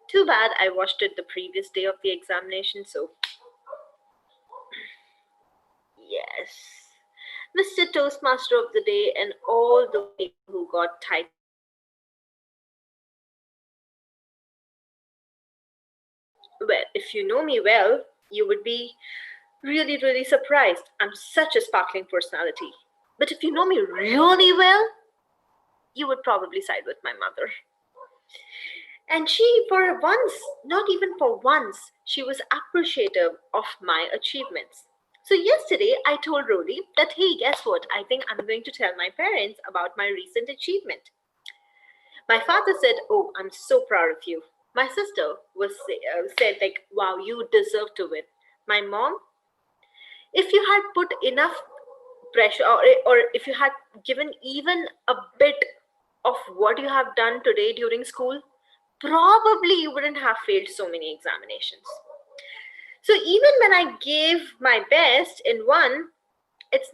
Speaker 9: Too bad I watched it the previous day of the examination, so yes. Mr. Toastmaster of the day and all the people who got typed. Well, if you know me well, you would be really, really surprised. I'm such a sparkling personality. But if you know me really well, you would probably side with my mother. And she, for once, not even for once, she was appreciative of my achievements. So yesterday, I told Rodi that, hey, guess what? I think I'm going to tell my parents about my recent achievement. My father said, oh, I'm so proud of you. My sister said like, wow, you deserve to win. My mom, if you had put enough pressure or if you had given even a bit of what you have done today during school, probably you wouldn't have failed so many examinations. So even when I gave my best in one, it's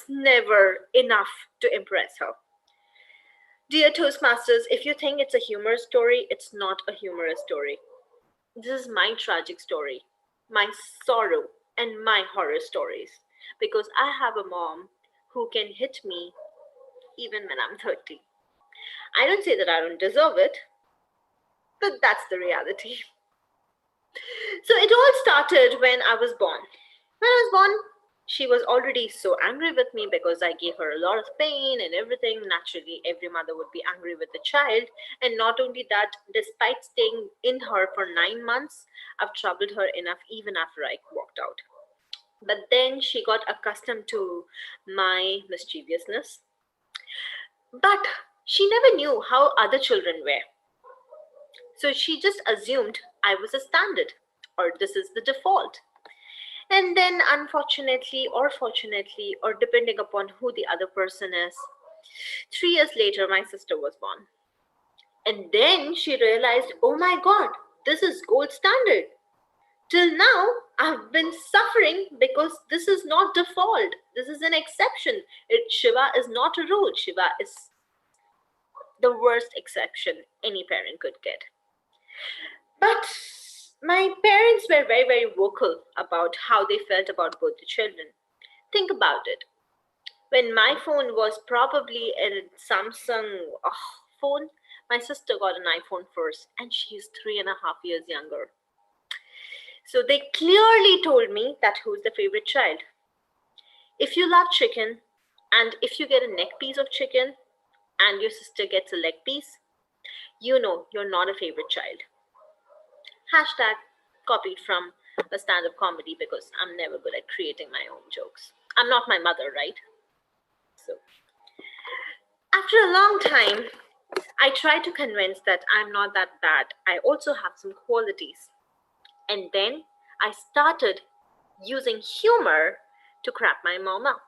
Speaker 9: never enough to impress her. Dear Toastmasters, if you think it's a humorous story, it's not a humorous story. This is my tragic story, my sorrow, and my horror stories. Because I have a mom who can hit me even when I'm 30. I don't say that I don't deserve it, but that's the reality. So it all started when I was born. When I was born, she was already so angry with me because I gave her a lot of pain and everything. Naturally, every mother would be angry with the child. And not only that, despite staying in her for 9 months, I've troubled her enough even after I walked out. But then she got accustomed to my mischievousness. But she never knew how other children were. So she just assumed I was a standard, or this is the default. And then unfortunately or fortunately, or depending upon who the other person is, 3 years later, my sister was born. And then she realized, oh my God, this is gold standard. Till now, I've been suffering because this is not default. This is an exception. Shiva is not a rule. Shiva is the worst exception any parent could get. But my parents were very, very vocal about how they felt about both the children. Think about it. When my phone was probably a Samsung phone, my sister got an iPhone first, and she's 3.5 years younger. So they clearly told me that who's the favorite child. If you love chicken, and if you get a neck piece of chicken, and your sister gets a leg piece, you know you're not a favorite child. Hashtag copied from a stand-up comedy because I'm never good at creating my own jokes. I'm not my mother, right? So after a long time, I tried to convince that I'm not that bad. I also have some qualities. And then I started using humor to crap my mom up.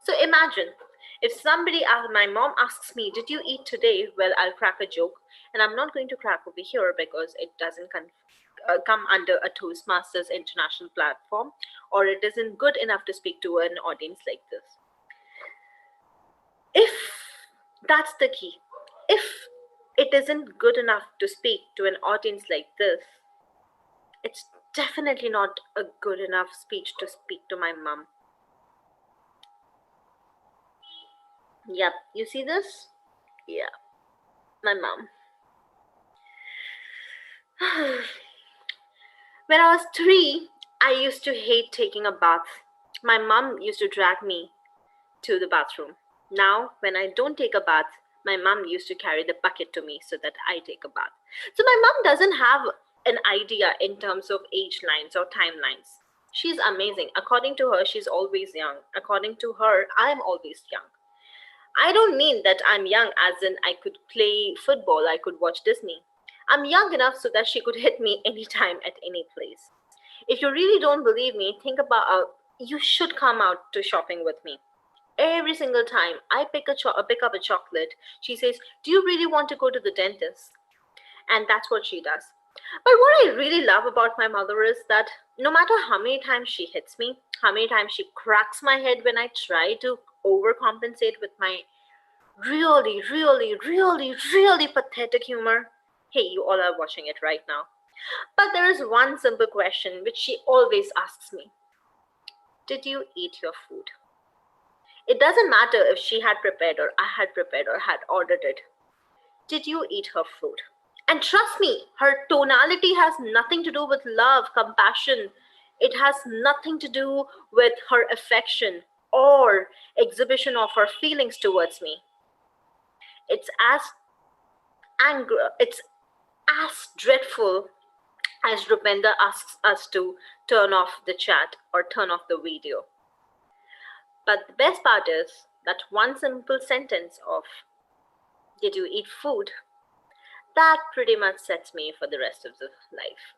Speaker 9: So imagine If my mom asks me, did you eat today? Well, I'll crack a joke. And I'm not going to crack over here because it doesn't come under a Toastmasters international platform, or it isn't good enough to speak to an audience like this. If that's the key, if it isn't good enough to speak to an audience like this, it's definitely not a good enough speech to speak to my mom. Yep, you see this? Yeah, my mom. When I was 3, I used to hate taking a bath. My mom used to drag me to the bathroom. Now, when I don't take a bath, my mom used to carry the bucket to me so that I take a bath. So my mom doesn't have an idea in terms of age lines or timelines. She's amazing. According to her, she's always young. According to her, I'm always young. I don't mean that I'm young as in I could play football, I could watch Disney. I'm young enough so that she could hit me anytime at any place. If you really don't believe me, think about you should come out to shopping with me. Every single time I pick up a chocolate, she says, "Do you really want to go to the dentist?" And that's what she does. But what I really love about my mother is that no matter how many times she hits me, how many times she cracks my head when I try to overcompensate with my really, really, really, really pathetic humor. Hey, you all are watching it right now. But there is one simple question which she always asks me. Did you eat your food? It doesn't matter if she had prepared or I had prepared or had ordered it. Did you eat her food? And trust me, her tonality has nothing to do with love, compassion. It has nothing to do with her affection or exhibition of her feelings towards me. It's as dreadful as Rupinder asks us to turn off the chat or turn off the video. But the best part is that one simple sentence of, "Did you eat food?" that pretty much sets me for the rest of the life.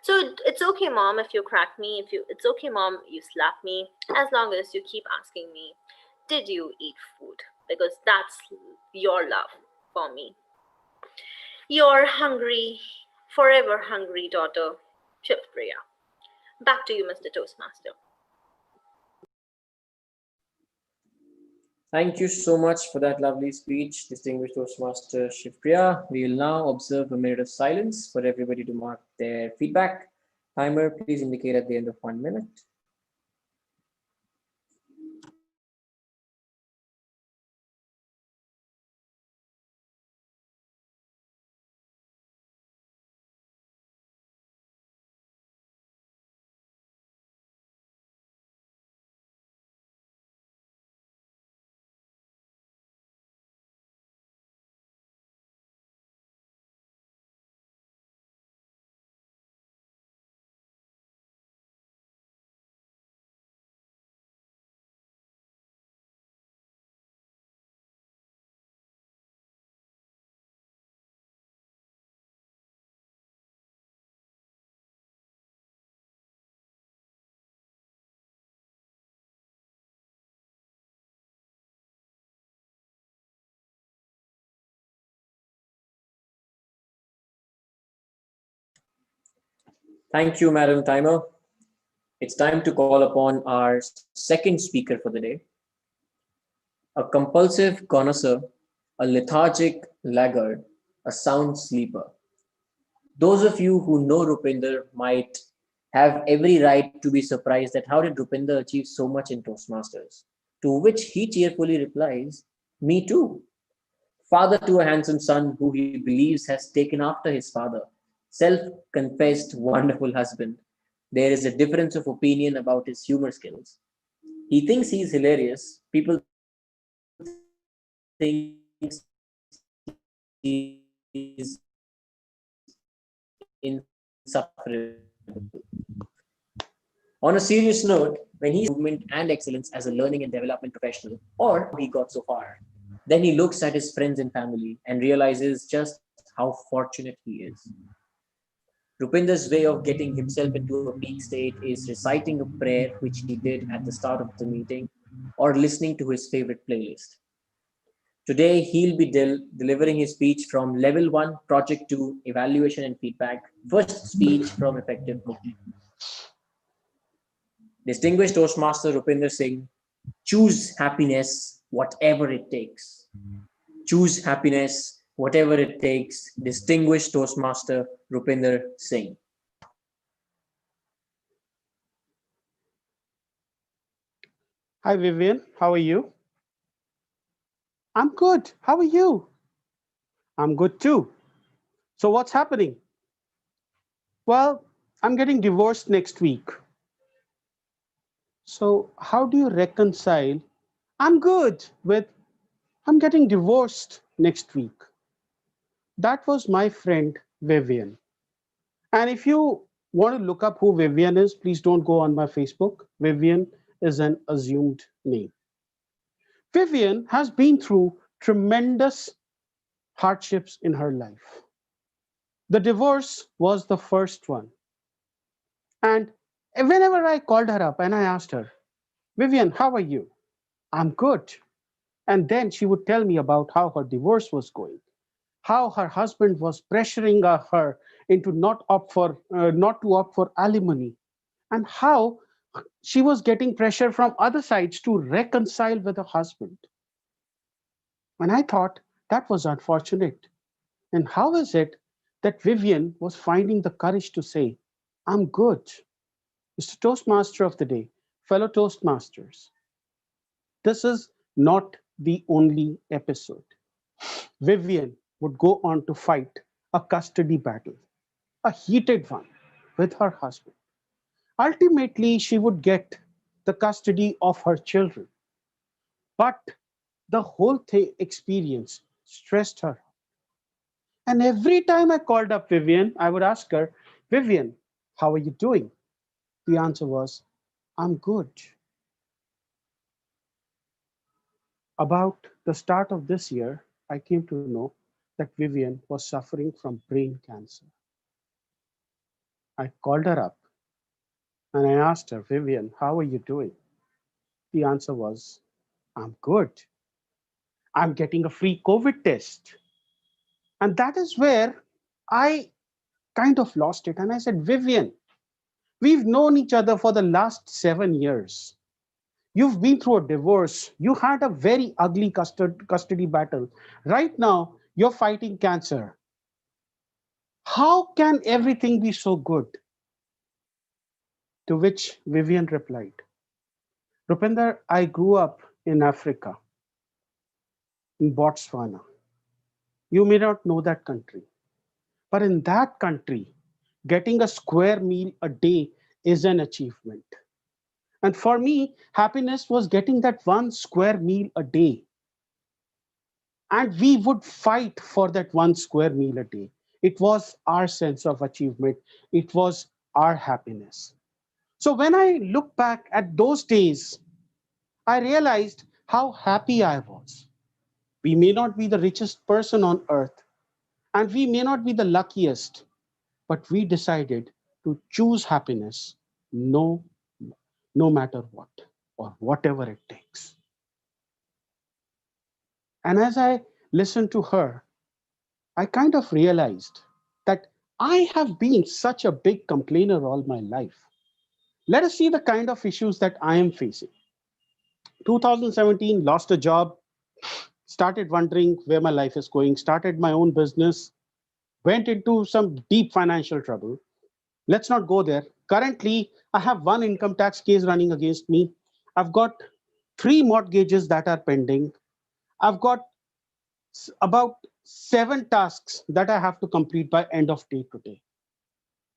Speaker 9: So it's okay, mom, if you crack me, it's okay, mom, you slap me, as long as you keep asking me, "Did you eat food?" Because that's your love for me. Your hungry, forever hungry daughter, Shivpriya. Back to you, Mr. Toastmaster.
Speaker 4: Thank you so much for that lovely speech, distinguished Toastmaster Shivpriya. We will now observe a minute of silence for everybody to mark their feedback. Timer, please indicate at the end of 1 minute. Thank you, Madam Timer. It's time to call upon our second speaker for the day. A compulsive connoisseur, a lethargic laggard, a sound sleeper. Those of you who know Rupinder might have every right to be surprised at how did Rupinder achieve so much in Toastmasters, to which he cheerfully replies, "Me too." Father to a handsome son who he believes has taken after his father, self-confessed wonderful husband. There is a difference of opinion about his humor skills. He thinks he's hilarious. People think he's insufferable. On a serious note, when he's movement and excellence as a learning and development professional, or he got so far, then he looks at his friends and family and realizes just how fortunate he is. Rupinder's way of getting himself into a peak state is reciting a prayer, which he did at the start of the meeting, or listening to his favorite playlist. Today, he'll be delivering his speech from Level 1, Project 2, Evaluation and Feedback, first speech from Effective Movement. Distinguished Toastmaster Rupinder Singh, choose happiness, whatever it takes. Choose happiness, whatever it takes. Distinguished Toastmaster Rupinder Singh.
Speaker 1: Hi, Vivian. How are you? I'm good. How are you? I'm good too. So what's happening? Well, I'm getting divorced next week. So how do you reconcile I'm good with I'm getting divorced next week? That was my friend Vivian. And if you want to look up who Vivian is, please don't go on my Facebook. Vivian is an assumed name. Vivian has been through tremendous hardships in her life. The divorce was the first one. And whenever I called her up and I asked her, Vivian, how are you? I'm good. And then she would tell me about how her divorce was going, how her husband was pressuring her into not to opt for alimony, and how she was getting pressure from other sides to reconcile with her husband. And I thought that was unfortunate. And how is it that Vivian was finding the courage to say, I'm good? Mr. Toastmaster of the day, fellow Toastmasters, this is not the only episode. Vivian would go on to fight a custody battle, a heated one, with her husband. Ultimately, she would get the custody of her children. But the whole experience stressed her. And every time I called up Vivian, I would ask her, Vivian, how are you doing? The answer was, I'm good. About the start of this year, I came to know that Vivian was suffering from brain cancer. I called her up and I asked her, Vivian, how are you doing? The answer was, I'm good. I'm getting a free COVID test. And that is where I kind of lost it. And I said, Vivian, we've known each other for the last 7 years. You've been through a divorce. You had a very ugly custody battle. Right now, you're fighting cancer. How can everything be so good? To which Vivian replied, Rupinder, I grew up in Africa, in Botswana. You may not know that country, but in that country, getting a square meal a day is an achievement. And for me, happiness was getting that one square meal a day. And we would fight for that one square meal a day. It was our sense of achievement. It was our happiness. So when I look back at those days, I realized how happy I was. We may not be the richest person on earth, and we may not be the luckiest, but we decided to choose happiness no matter what, or whatever it takes. And as I listened to her, I kind of realized that I have been such a big complainer all my life. Let us see the kind of issues that I am facing. 2017, lost a job, started wondering where my life is going, started my own business, went into some deep financial trouble. Let's not go there. Currently, I have one income tax case running against me. I've got 3 mortgages that are pending. I've got about 7 tasks that I have to complete by end of day today.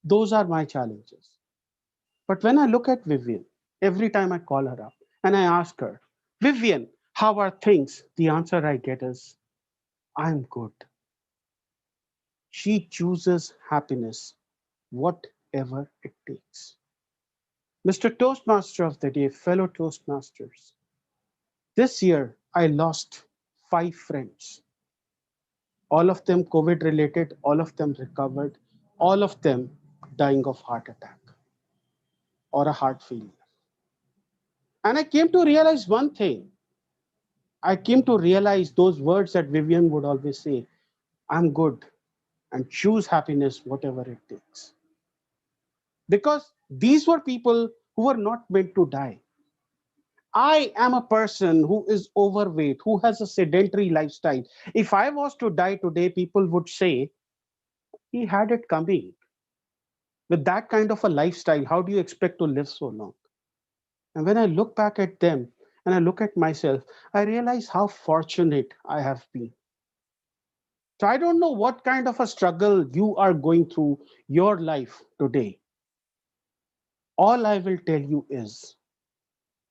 Speaker 1: Those are my challenges. But when I look at Vivian, every time I call her up and I ask her, Vivian, how are things? The answer I get is, I'm good. She chooses happiness, whatever it takes. Mr. Toastmaster of the day, fellow Toastmasters, this year I lost 5 friends. All of them COVID related, all of them recovered, all of them dying of heart attack or a heart failure. And I came to realize one thing. I came to realize those words that Vivian would always say, I'm good and choose happiness, whatever it takes. Because these were people who were not meant to die. I am a person who is overweight, who has a sedentary lifestyle. If I was to die today, people would say, he had it coming. With that kind of a lifestyle, how do you expect to live so long? And when I look back at them and I look at myself, I realize how fortunate I have been. So I don't know what kind of a struggle you are going through your life today. All I will tell you is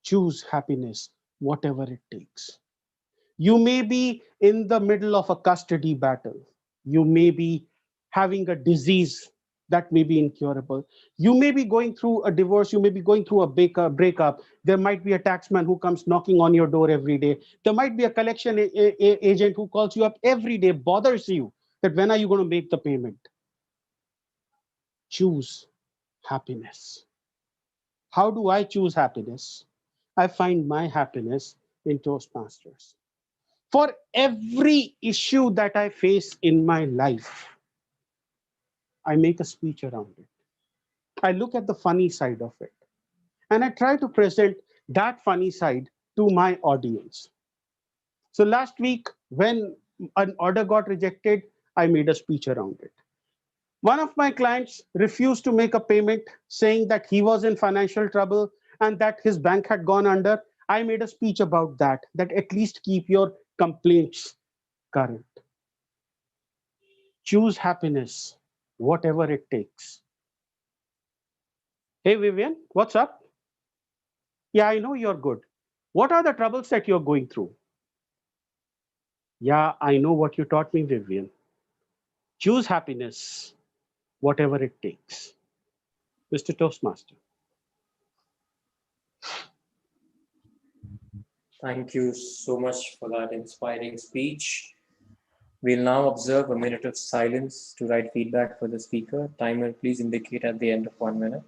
Speaker 1: choose happiness, whatever it takes. You may be in the middle of a custody battle. You may be having a disease that may be incurable. You may be going through a divorce. You may be going through a breakup. There might be a taxman who comes knocking on your door every day. There might be a collection agent who calls you up every day, bothers you that when are you going to make the payment? Choose happiness. How do I choose happiness? I find my happiness in Toastmasters. For every issue that I face in my life, I make a speech around it. I look at the funny side of it. And I try to present that funny side to my audience. So last week, when an order got rejected, I made a speech around it. One of my clients refused to make a payment, saying that he was in financial trouble and that his bank had gone under. I made a speech about that at least keep your complaints current. Choose happiness, whatever it takes. Hey, Vivian, what's up? Yeah, I know you're good. What are the troubles that you're going through? Yeah, I know what you taught me, Vivian. Choose happiness, whatever it takes. Mr. Toastmaster.
Speaker 4: Thank you so much for that inspiring speech. We'll now observe a minute of silence to write feedback for the speaker. Timer, please indicate at the end of 1 minute.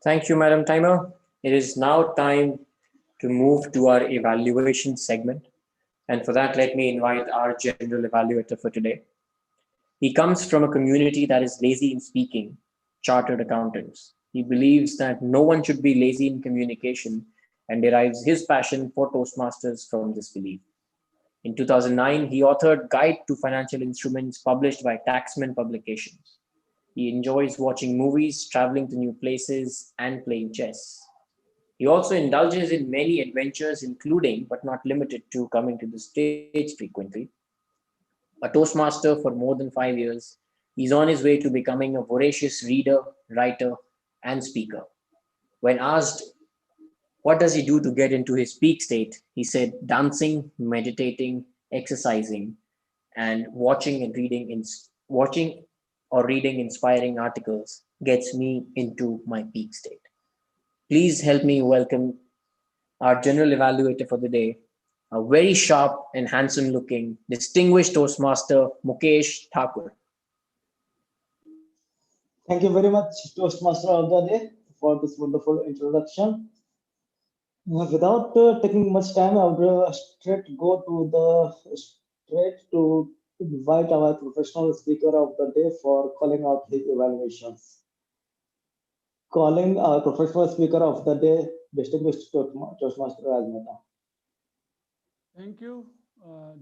Speaker 4: Thank you, Madam Timer. It is now time to move to our evaluation segment. And for that, let me invite our general evaluator for today. He comes from a community that is lazy in speaking, chartered accountants. He believes that no one should be lazy in communication and derives his passion for Toastmasters from this belief. In 2009, he authored Guide to Financial Instruments published by Taxman Publications. He enjoys watching movies, traveling to new places, and playing chess. He also indulges in many adventures, including, but not limited to, coming to the stage frequently. A Toastmaster for more than 5 years, he's on his way to becoming a voracious reader, writer, and speaker. When asked, what does he do to get into his peak state? He said, dancing, meditating, exercising, and watching or reading inspiring articles gets me into my peak state. Please help me welcome our general evaluator for the day, a very sharp and handsome looking, distinguished Toastmaster, Mukesh Thakur.
Speaker 6: Thank you very much, Toastmaster of the day, for this wonderful introduction. Without taking much time, I would straight to invite our professional speaker of the day for calling out his evaluations. Calling our professional speaker of the day, distinguished Toastmaster Raj Mehta.
Speaker 1: Thank you.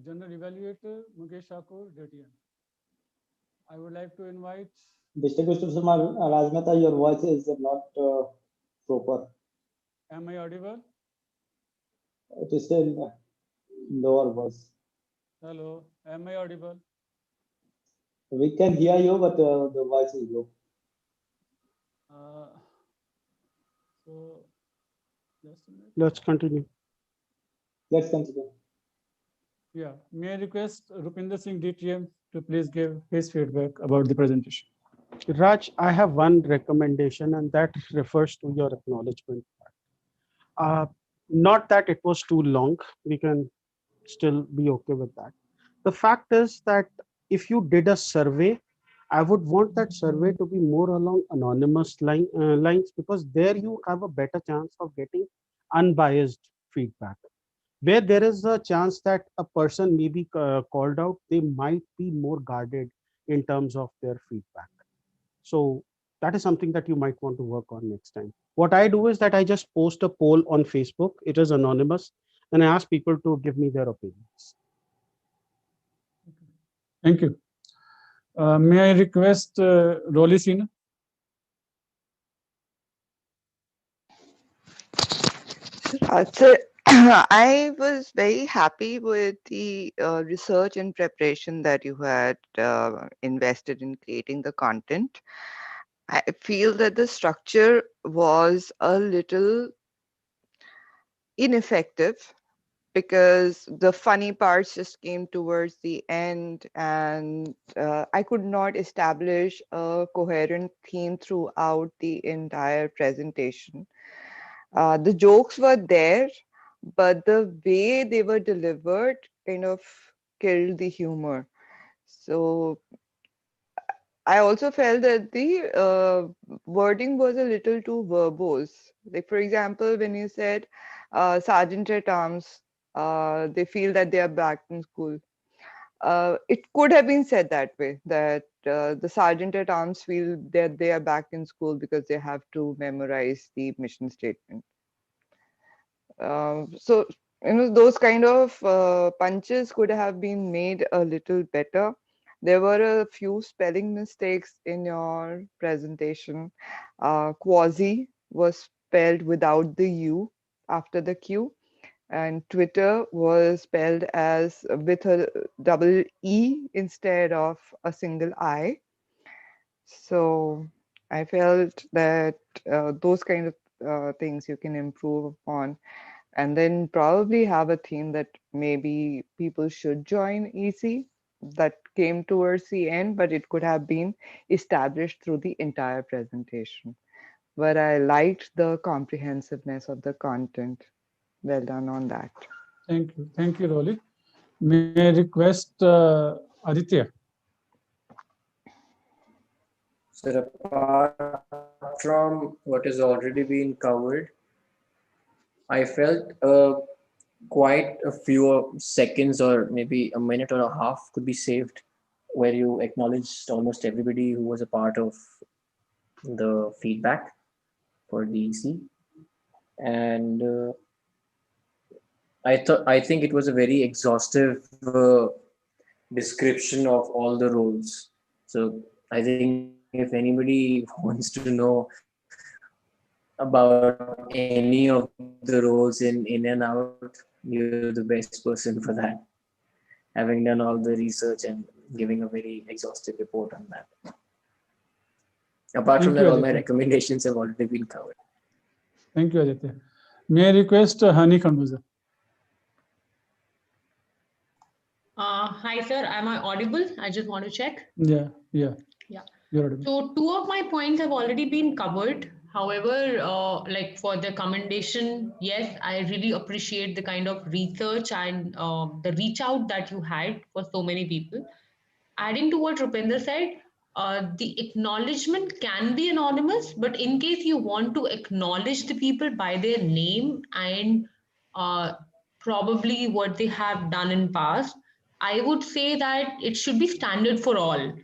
Speaker 2: General Evaluator Mukesh Thakur, DTM. I would like to invite.
Speaker 6: Distinguished Mr. Raj Mehta, your voice is not proper.
Speaker 2: Am I audible?
Speaker 6: It is still lower voice.
Speaker 2: Hello, am I audible?
Speaker 6: We can hear you, but the voice is low.
Speaker 2: So, just a minute.
Speaker 1: Let's continue.
Speaker 6: Let's continue.
Speaker 2: Yeah, may I request Rupinder Singh, DTM, to please give his feedback about the presentation.
Speaker 1: Raj, I have one recommendation, and that refers to your acknowledgement part. Not that it was too long, we can still be okay with that. The fact is that if you did a survey, I would want that survey to be more along anonymous lines, because there you have a better chance of getting unbiased feedback. Where there is a chance that a person may be called out, they might be more guarded in terms of their feedback. So that is something that you might want to work on next time. What I do is that I just post a poll on Facebook. It is anonymous, and I ask people to give me their opinions.
Speaker 2: Thank you. May I request Rolly Sina?
Speaker 7: So I was very happy with the research and preparation that you had invested in creating the content. I feel that the structure was a little ineffective because the funny parts just came towards the end, and I could not establish a coherent theme throughout the entire presentation. The jokes were there, but the way they were delivered kind of killed the humor. So I also felt that the wording was a little too verbose. Like, for example, when you said sergeant at arms, they feel that they are back in school. It could have been said that way, that the sergeant at arms feel that they are back in school because they have to memorize the mission statement. So, those kind of punches could have been made a little better. There were a few spelling mistakes in your presentation. Quasi was spelled without the U after the Q, and Twitter was spelled as with a double E instead of a single I. So I felt that those kind of things you can improve upon, and then probably have a theme that maybe people should join EC. That came towards the end, but it could have been established through the entire presentation. But I liked the comprehensiveness of the content. Well done on that.
Speaker 2: Thank you, Rolly. May I request Aditya?
Speaker 4: So apart from what has already been covered, I felt quite a few seconds or maybe a minute or a half could be saved, where you acknowledged almost everybody who was a part of the feedback for the EC. And I think it was a very exhaustive description of all the roles. So I think if anybody wants to know about any of the roles in and out, you're the best person for that, having done all the research and giving a very exhaustive report on that. Apart from that, all my recommendations have already been covered.
Speaker 2: Thank you, Aditya. May I request Hani Khanbuza?
Speaker 12: Hi, sir. Am I audible? I just want to check.
Speaker 2: Yeah.
Speaker 12: Yeah.
Speaker 2: You're audible.
Speaker 12: So 2 of my points have already been covered. However, like for the commendation, yes, I really appreciate the kind of research and the reach out that you had for so many people. Adding to what Rupinder said, the acknowledgement can be anonymous, but in case you want to acknowledge the people by their name and probably what they have done in past, I would say that it should be standard for all.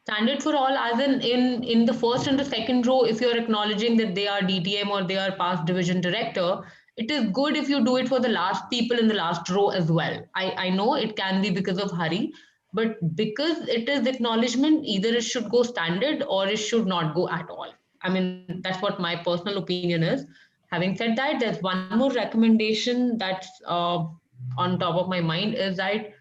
Speaker 12: Standard for all, as in the first and the second row, if you're acknowledging that they are DTM or they are past division director, it is good if you do it for the last people in the last row as well. I know it can be because of hurry, but because it is acknowledgement, either it should go standard or it should not go at all. I mean, that's what my personal opinion is. Having said that, there's one more recommendation that's on top of my mind is that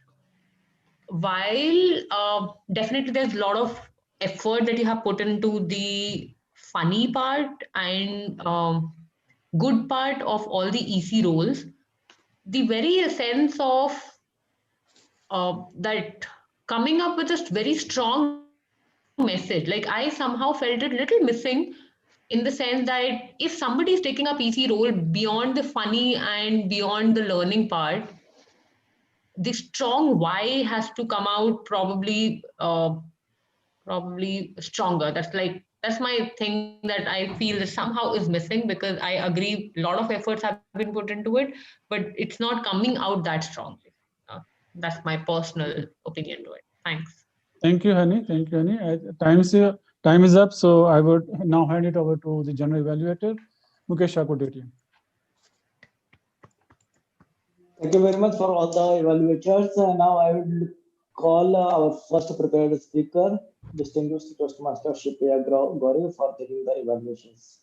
Speaker 12: while definitely there's a lot of effort that you have put into the funny part and good part of all the EC roles, the very essence of that coming up with a very strong message, like I somehow felt it a little missing in the sense that if somebody is taking up EC role beyond the funny and beyond the learning part, the strong why has to come out probably stronger. That's my thing that I feel that somehow is missing, because I agree a lot of efforts have been put into it, but it's not coming out that strongly. That's my personal opinion to it. Thanks.
Speaker 2: Thank you, Honey. Thank you, Honey. Time is up, so I would now hand it over to the general evaluator, Mukesh Shakudetia.
Speaker 6: Thank you very much for all the evaluators. Now I will call our first prepared speaker, distinguished Toastmaster Shipriya Gauri, for taking the evaluations.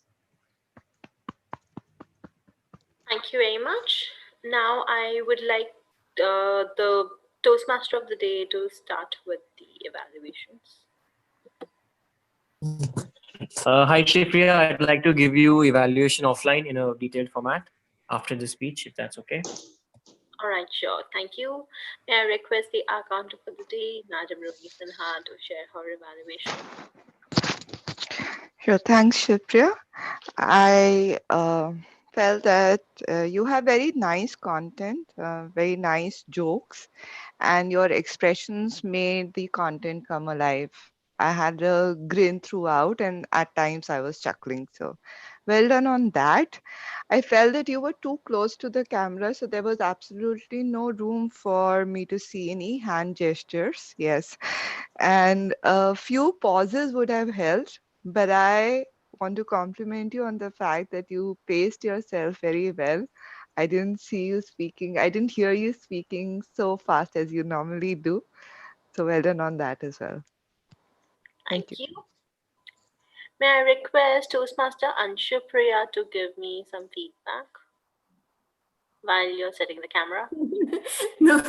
Speaker 9: Thank you very much. Now I would like the Toastmaster of the day to start with the evaluations.
Speaker 4: Hi, Shipriya. I'd like to give you evaluation offline in a detailed format after the speech, if that's okay.
Speaker 9: All right, sure. Thank you. May I request the accountant for the day, Madam Rohi Sinha, to share her evaluation.
Speaker 7: Sure, thanks, Shipriya. I felt that you have very nice content, very nice jokes, and your expressions made the content come alive. I had a grin throughout, and at times I was chuckling. So well done on that. I felt that you were too close to the camera, so there was absolutely no room for me to see any hand gestures. Yes. And a few pauses would have helped, but I want to compliment you on the fact that you paced yourself very well. I didn't see you speaking. I didn't hear you speaking so fast as you normally do. So well done on that as well.
Speaker 9: Thank you. May I request Toastmaster Anshu Priya to give me some feedback while you're setting the camera?
Speaker 3: No,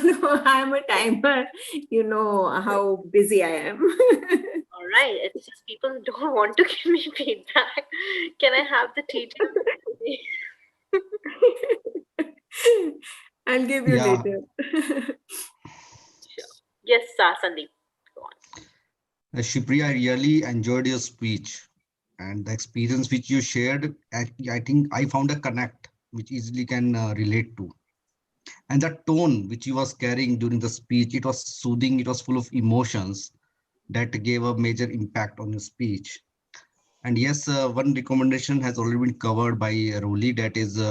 Speaker 3: I'm a timer. You know how busy I am.
Speaker 9: All right. It's just people don't want to give me feedback. Can I have the details?
Speaker 3: I'll give you later.
Speaker 9: Sure. Yes, Sandeep. Go on.
Speaker 8: Shipriya, I really enjoyed your speech and the experience which you shared. I think I found a connect which easily can relate to. And the tone which you was carrying during the speech, it was soothing, it was full of emotions that gave a major impact on your speech. And yes, one recommendation has already been covered by Roli, that is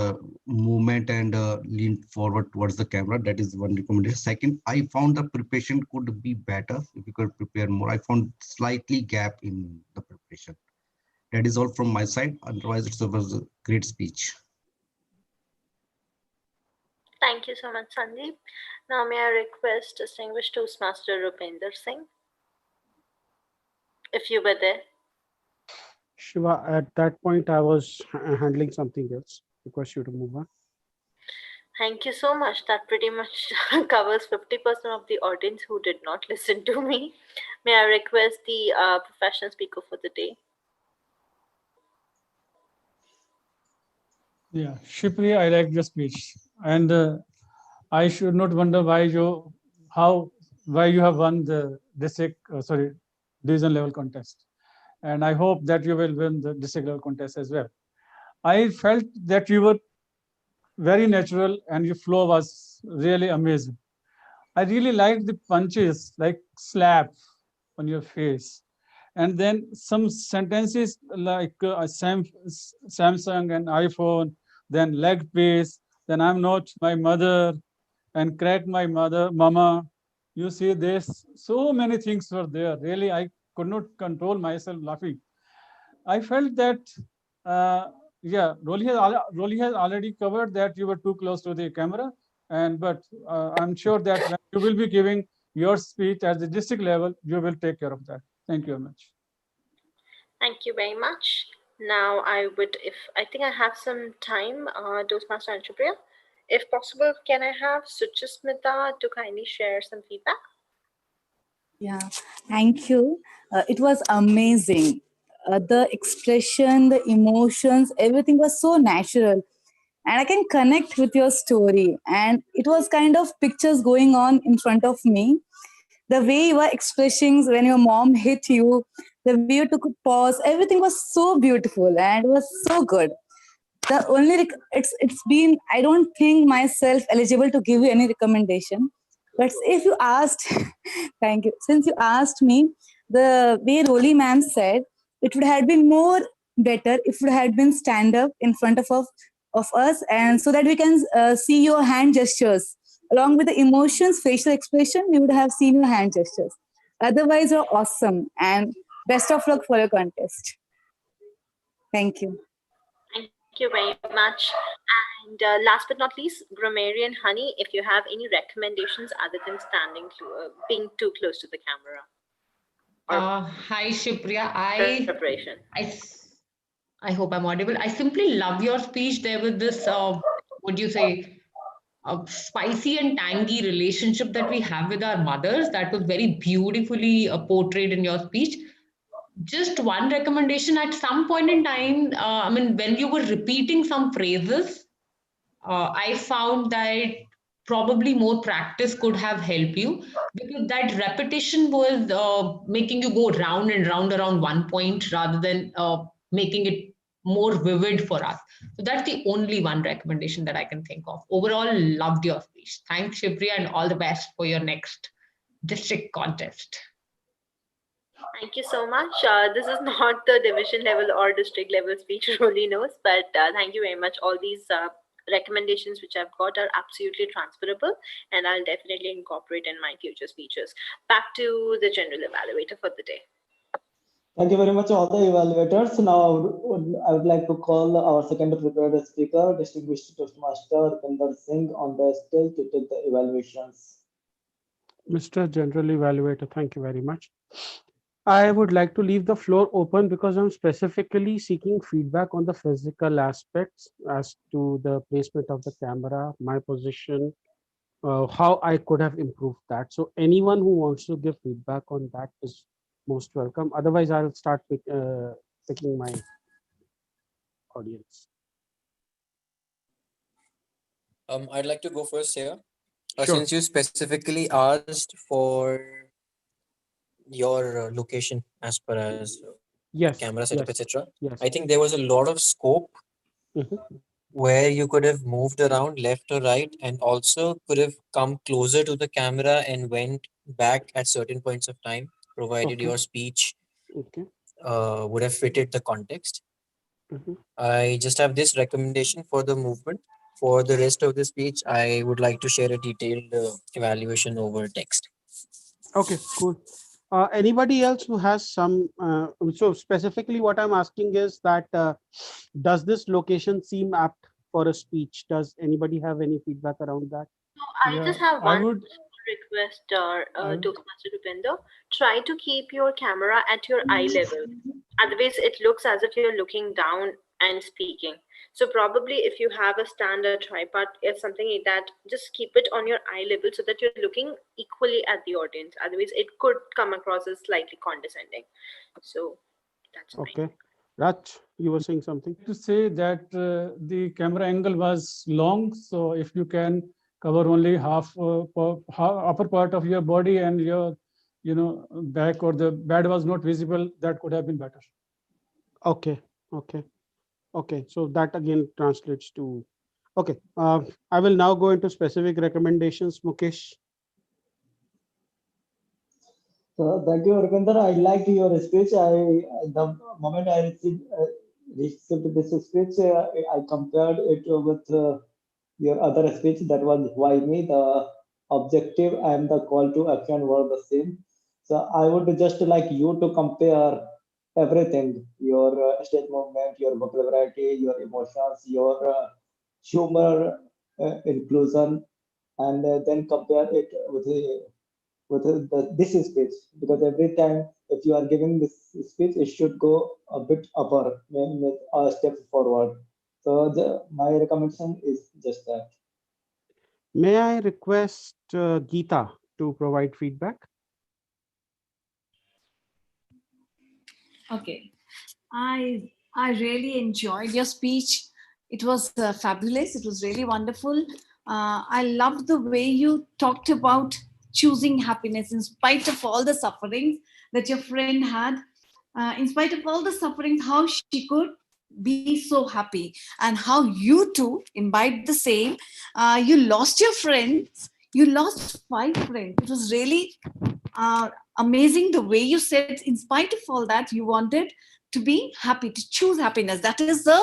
Speaker 8: movement and lean forward towards the camera. That is one recommendation. Second, I found the preparation could be better if you could prepare more. I found slightly gap in the preparation. That is all from my side. Otherwise, it was a great speech.
Speaker 9: Thank you so much, Sandeep. Now, may I request distinguished Toastmaster Rupinder Singh, if you were there.
Speaker 1: Shiva, at that point, I was handling something else. Request you to move on.
Speaker 9: Thank you so much. That pretty much covers 50% of the audience who did not listen to me. May I request the professional speaker for the day?
Speaker 2: Yeah, Shipriya, I like the speech, and I should not wonder why you have won the division level contest, and I hope that you will win the district level contest as well. I felt that you were very natural and your flow was really amazing. I really liked the punches, like slap on your face, and then some sentences like Samsung and iPhone, then leg piece, then I'm not my mother, and crack my mama. You see, there's so many things were there. Really, I could not control myself laughing. I felt that yeah, Rolly has already covered that you were too close to the camera, but I'm sure that when you will be giving your speech at the district level, you will take care of that. Thank you very much.
Speaker 9: Thank you very much. Now I think I have some time, Toastmaster Anshupriya. If possible, can I have Suchasmita to kindly share some feedback?
Speaker 11: Yeah, thank you. It was amazing. The expression, the emotions, everything was so natural. And I can connect with your story. And it was kind of pictures going on in front of me. The way you were expressing when your mom hit you, the way you took a pause, everything was so beautiful and it was so good. The only it's been, I don't think myself eligible to give you any recommendation, but if you asked thank you, since you asked me, the way Rolly ma'am said, it would have been more better if it had been stand up in front of us, and so that we can see your hand gestures along with the emotions, facial expression. We would have seen your hand gestures. Otherwise, you're awesome, and best of luck for your contest. Thank you.
Speaker 9: Thank you very much. And last but not least, Grammarian Honey, if you have any recommendations other than being too close to the camera.
Speaker 12: Hi, Shivpriya.
Speaker 9: Preparation.
Speaker 12: I hope I'm audible. I simply love your speech there with this, what do you say, spicy and tangy relationship that we have with our mothers. That was very beautifully portrayed in your speech. Just one recommendation: at some point in time, I mean, when you were repeating some phrases, I found that probably more practice could have helped you, because that repetition was making you go round and round around one point rather than making it more vivid for us. So that's the only one recommendation that I can think of. Overall, loved your speech. Thanks, Shivpriya, and all the best for your next district contest.
Speaker 9: Thank you so much. This is not the division level or district level speech, Rolly knows, but thank you very much. All these recommendations which I've got are absolutely transferable, and I'll definitely incorporate in my future speeches. Back to the general evaluator for the day.
Speaker 6: Thank you very much, all the evaluators. Now, I would like to call our second prepared speaker, distinguished Toastmaster Rupinder Singh, on the stage to take the evaluations.
Speaker 1: Mr. General Evaluator, thank you very much. I would like to leave the floor open because I'm specifically seeking feedback on the physical aspects as to the placement of the camera, my position, how I could have improved that. So anyone who wants to give feedback on that is most welcome. Otherwise, I'll start picking my audience.
Speaker 13: I'd like to go first here.
Speaker 1: Sure.
Speaker 13: Since you specifically asked for your location as per as
Speaker 1: yes,
Speaker 13: camera setup,
Speaker 1: yes,
Speaker 13: etc.
Speaker 1: Yes.
Speaker 13: I think there was a lot of scope where you could have moved around left or right, and also could have come closer to the camera and went back at certain points of time, provided your speech would have fitted the context. I just have this recommendation for the movement. For the rest of the speech, I would like to share a detailed evaluation over text.
Speaker 1: Okay, cool. Anybody else who has some, so specifically what I'm asking is that, does this location seem apt for a speech? Does anybody have any feedback around that?
Speaker 9: I just have one request, Toastmaster Rupinder. Try to keep your camera at your eye level. Otherwise, it looks as if you're looking down and speaking. So probably if you have a standard tripod or something like that, just keep it on your eye level so that you're looking equally at the audience. Otherwise, it could come across as slightly condescending. So that's
Speaker 1: okay. Raj, you were saying something?
Speaker 2: To say that the camera angle was long, so if you can cover only half upper part of your body and your back or the bed was not visible, that could have been better.
Speaker 1: Okay. So that again translates to, okay. I will now go into specific recommendations. Mukesh.
Speaker 6: So thank you, Rupinder. I liked your speech. The moment I received this speech, I compared it with your other speech. That was why me, the objective and the call to action were the same. So I would just like you to compare everything, your stage movement, your vocabulary, your emotions, your humor, inclusion, and then compare it with this speech, because every time if you are giving this speech, it should go a bit upper, with a step forward. So my recommendation is just that.
Speaker 1: May I request Geeta to provide feedback?
Speaker 10: Okay. I really enjoyed your speech. It was fabulous. It was really wonderful. I loved the way you talked about choosing happiness in spite of all the sufferings that your friend had. In spite of all the sufferings, how she could be so happy, and how you too imbibed the same. You lost your friends. You lost 5 friends. It was really uh, amazing the way you said, in spite of all that, you wanted to be happy, to choose happiness. That is the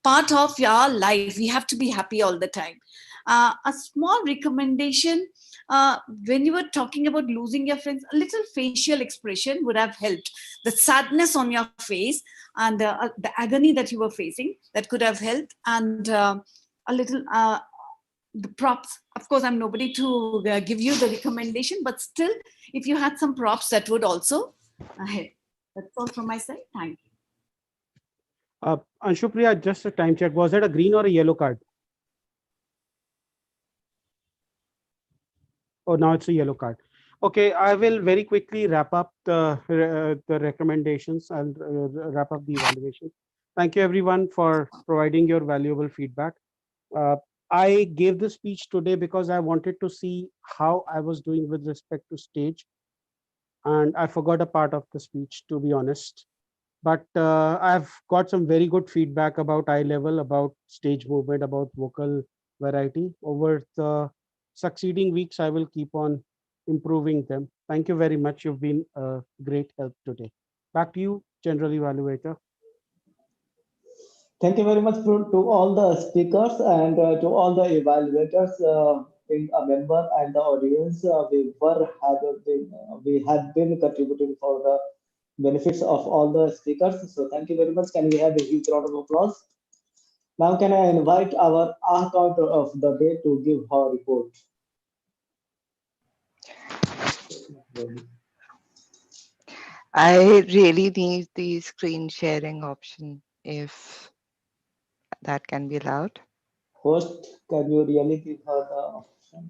Speaker 10: part of your life. We have to be happy all the time. A small recommendation, when you were talking about losing your friends, a little facial expression would have helped. The sadness on your face and the agony that you were facing, that could have helped. And a little the props. Of course, I'm nobody to give you the recommendation, but still, if you had some props, that would also help. That's all from my side. Thank you.
Speaker 1: Anshupriya, just a time check. Was that a green or a yellow card? Oh, now it's a yellow card. Okay, I will very quickly wrap up the recommendations. I'll wrap up the evaluation. Thank you everyone for providing your valuable feedback. I gave this speech today because I wanted to see how I was doing with respect to stage. And I forgot a part of the speech, to be honest. But I've got some very good feedback about eye level, about stage movement, about vocal variety. Over the succeeding weeks, I will keep on improving them. Thank you very much. You've been a great help today. Back to you, General Evaluator.
Speaker 6: Thank you very much to all the speakers and to all the evaluators, being a member and the audience. We had been contributing for the benefits of all the speakers. So thank you very much. Can we have a huge round of applause? Now, can I invite our counter of the day to give her report?
Speaker 7: I really need the screen sharing option, if that can be allowed.
Speaker 6: Host, can you really give her the option?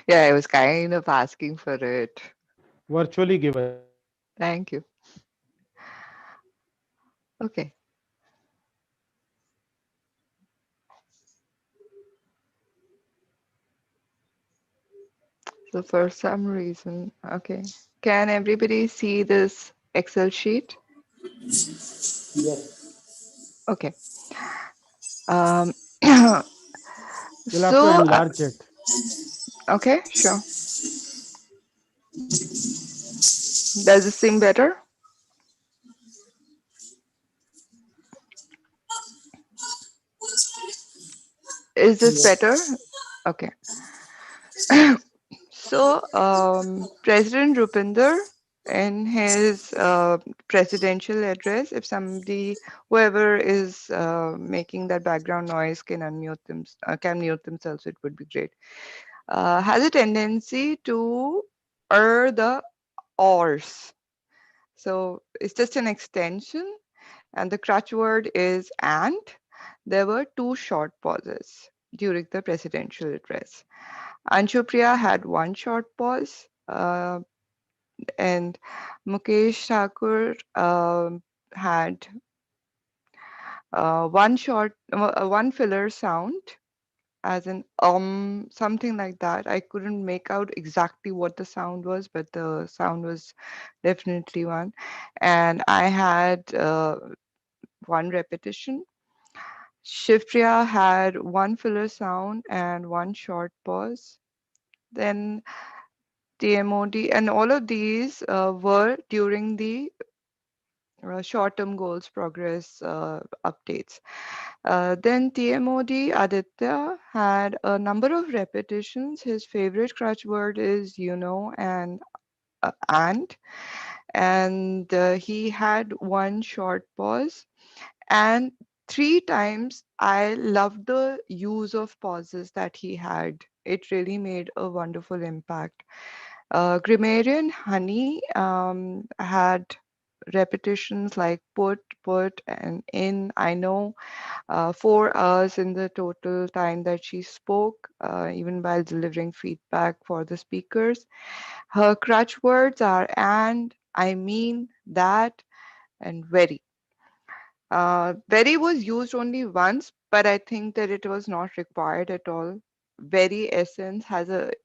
Speaker 7: Yeah, I was kind of asking for it.
Speaker 1: Virtually give it.
Speaker 7: Thank you. Okay. So for some reason, okay. Can everybody see this Excel sheet?
Speaker 6: Yes.
Speaker 7: Okay.
Speaker 1: You'll have to enlarge it.
Speaker 7: Okay, sure. Does it seem better? Is this better? Okay. So, President Rupinder, in his presidential address, if somebody, whoever is making that background noise, can mute themselves, it would be great. Has a tendency to the ors. So it's just an extension, and the crutch word is and. There were 2 short pauses during the presidential address. Anshupriya had 1 short pause, and Mukesh Thakur had 1 filler sound, as in something like that. I couldn't make out exactly what the sound was, but the sound was definitely one. And I had 1 repetition. Shivpriya had 1 filler sound and 1 short pause. Then TMOD, and all of these were during the short-term goals progress updates. Then TMOD Aditya had a number of repetitions. His favorite crutch word is and. and he had one short pause. And 3 times I loved the use of pauses that he had. It really made a wonderful impact. Grammarian Honey had repetitions like put, and in. I know 4 hours in the total time that she spoke, even while delivering feedback for the speakers. Her crutch words are and, I mean, that, and very. Very was used only once, but I think that it was not required at all. Very essence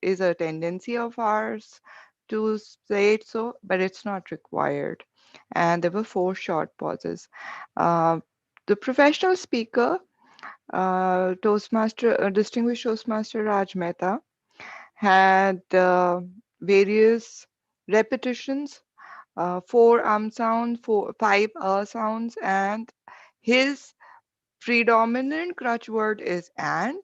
Speaker 7: is a tendency of ours to say it so, but it's not required. And there were 4 short pauses. Uh, the professional speaker, distinguished Toastmaster Raj Mehta, had various repetitions, 4 sounds, 5 sounds, and his predominant crutch word is and,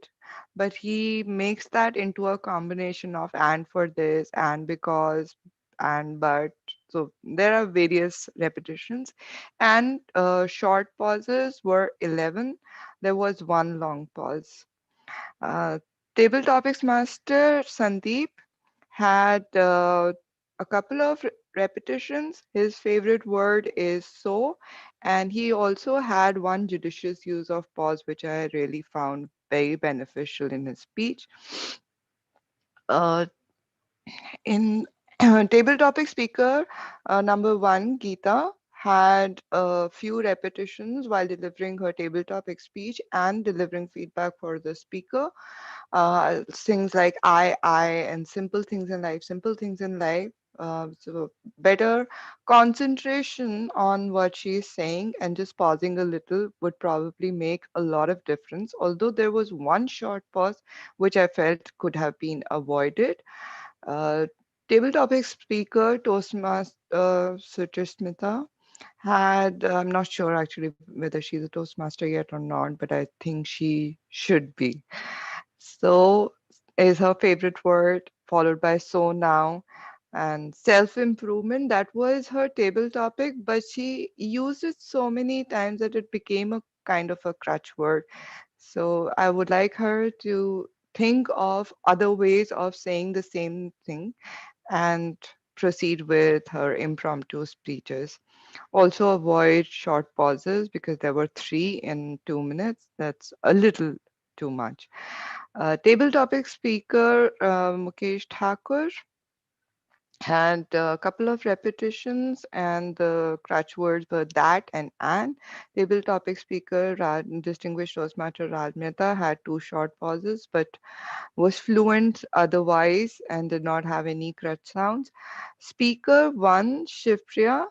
Speaker 7: but he makes that into a combination of and for this, and because, and but. So there are various repetitions, and short pauses were 11. There was one long pause. Uh, Table Topics Master Sandeep had a couple of repetitions. His favorite word is so, and he also had one judicious use of pause, which I really found very beneficial in his speech. Uh, in Table Topic Speaker number 1, Geeta, had a few repetitions while delivering her table topic speech and delivering feedback for the speaker. Things like I, and simple things in life, simple things in life. So better concentration on what she's saying and just pausing a little would probably make a lot of difference. Although there was one short pause which I felt could have been avoided. Uh, Table topic speaker Toastmaster Suchasmita had, I'm not sure actually whether she's a Toastmaster yet or not, but I think she should be. So is her favorite word, followed by so now. And self-improvement, that was her table topic, but she used it so many times that it became a kind of a crutch word. So I would like her to think of other ways of saying the same thing and proceed with her impromptu speeches. Also avoid short pauses because there were 3 in 2 minutes. That's a little too much. Table topic speaker Mukesh Thakur had a couple of repetitions, and the crutch words were that and. Table topic speaker distinguished Toastmaster Raj Mehta had 2 short pauses, but was fluent otherwise and did not have any crutch sounds. Speaker 1, Shivpriya,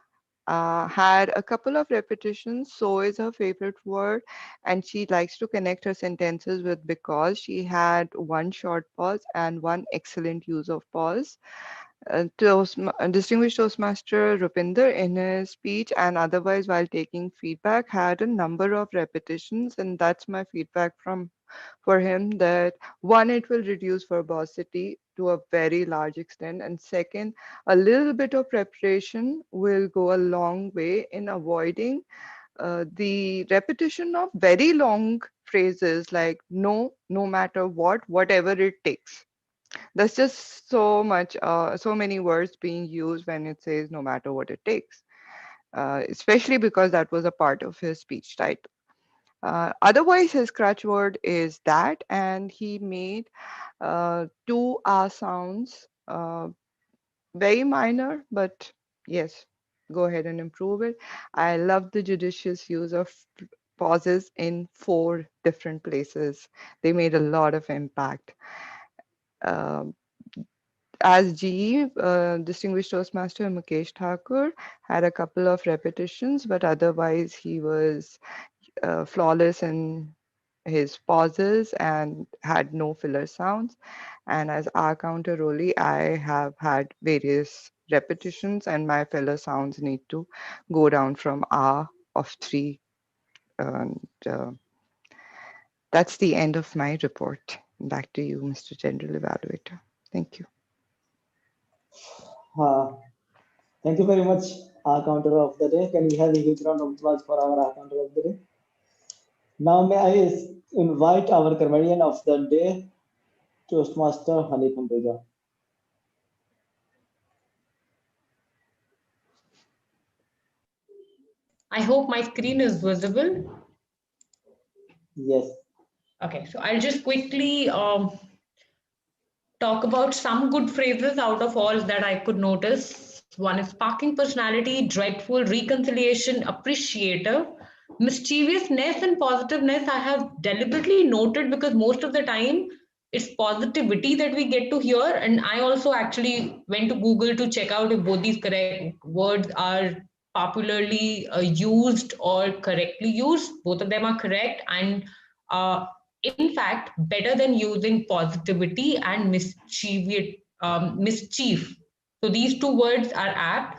Speaker 7: had a couple of repetitions. So is her favorite word, and she likes to connect her sentences with because. She had one short pause and one excellent use of pause. Distinguished Toastmaster Rupinder, in his speech and otherwise while taking feedback, had a number of repetitions, and that's my feedback for him, that one, it will reduce verbosity to a very large extent, and second, a little bit of preparation will go a long way in avoiding the repetition of very long phrases like no matter what, whatever it takes. There's just so many words being used when it says no matter what it takes, especially because that was a part of his speech title. Otherwise, his crutch word is that, and he made 2 sounds, very minor, but yes, go ahead and improve it. I love the judicious use of pauses in 4 different places. They made a lot of impact. Um, as GE, Distinguished Toastmaster Mukesh Thakur had a couple of repetitions, but otherwise he was flawless in his pauses and had no filler sounds. And as R counter Rolly, I have had various repetitions, and my filler sounds need to go down from R of 3. And that's the end of my report. Back to you, Mr. General Evaluator. Thank you.
Speaker 6: Uh, Thank you very much, our counter of the day. Can we have a huge round of applause for our counter of the day? Now may I invite our comedian of the day, Toastmaster Hani Khambeja.
Speaker 12: I hope my screen is visible.
Speaker 6: Yes.
Speaker 12: Okay, so I'll just quickly talk about some good phrases out of all that I could notice. One is sparking personality, dreadful, reconciliation, appreciator, mischievousness, and positiveness. I have deliberately noted because most of the time it's positivity that we get to hear. And I also actually went to Google to check out if both these correct words are popularly used or correctly used. Both of them are correct. And in fact, better than using positivity and mischief. So these two words are apt.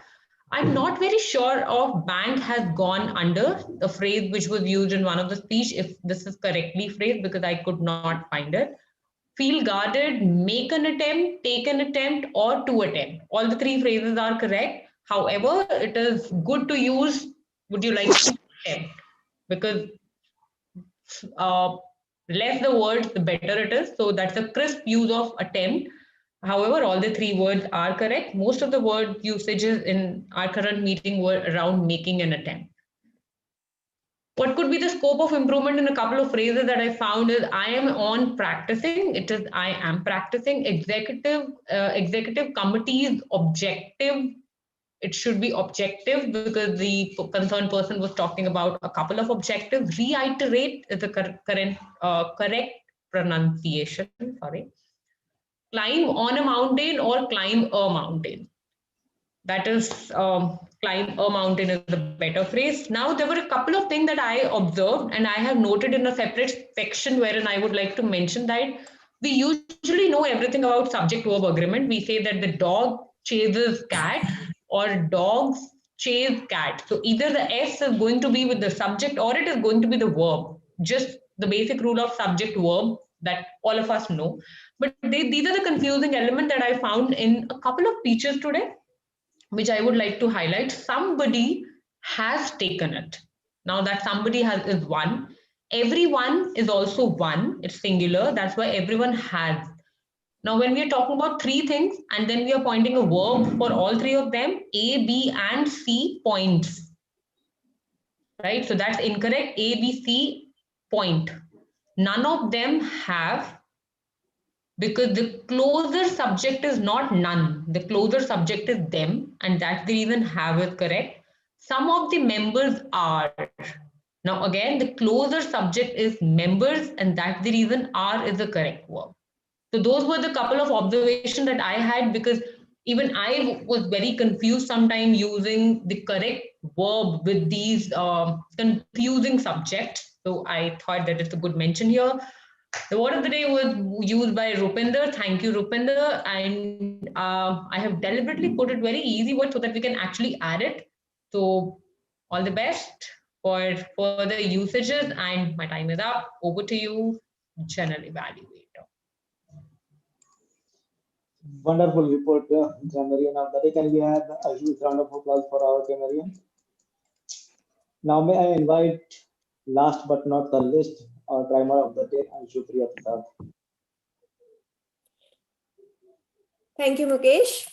Speaker 12: I'm not very sure of bank has gone under the phrase which was used in one of the speech, if this is correctly phrased, because I could not find it. Feel guarded, make an attempt, take an attempt, or to attempt. All the three phrases are correct. However, it is good to use, would you like to attempt? Because less the words, the better it is. So that's a crisp use of attempt. However, all the three words are correct. Most of the word usages in our current meeting were around making an attempt. What could be the scope of improvement in a couple of phrases that I found is I am on practicing. It is I am practicing. Executive committee's objective. It should be objective because the concerned person was talking about a couple of objectives. Reiterate is the correct pronunciation. Sorry. Climb on a mountain or climb a mountain. That is, climb a mountain is the better phrase. Now, there were a couple of things that I observed and I have noted in a separate section wherein I would like to mention that we usually know everything about subject-verb agreement. We say that the dog chases cat or dogs chase cat. So either the S is going to be with the subject or it is going to be the verb. Just the basic rule of subject-verb that all of us know. But these are the confusing elements that I found in a couple of features today, which I would like to highlight. Somebody has taken it. Now that somebody is one. Everyone is also one. It's singular. That's why everyone has. Now, when we are talking about three things, and then we are pointing a verb for all three of them, A, B, and C points. Right? So that's incorrect. A, B, C point. None of them have, because the closer subject is not none. The closer subject is them, and that's the reason have is correct. Some of the members are. Now again, the closer subject is members, and that's the reason are is the correct verb. So those were the couple of observations that I had, because even I was very confused sometimes using the correct verb with these confusing subjects. So I thought that it's a good mention here. The word of the day was used by Rupinder. Thank you, Rupinder. And I have deliberately put it very easy word so that we can actually add it. So all the best for further usages. And my time is up. Over to you, General Evaluator.
Speaker 6: Wonderful report, Grammarian of the day. Can we have a huge round of applause for our grammarian? Now may I invite, last but not the least, our primer of the day, Anshupriya Prasad.
Speaker 3: Thank you, Mukesh.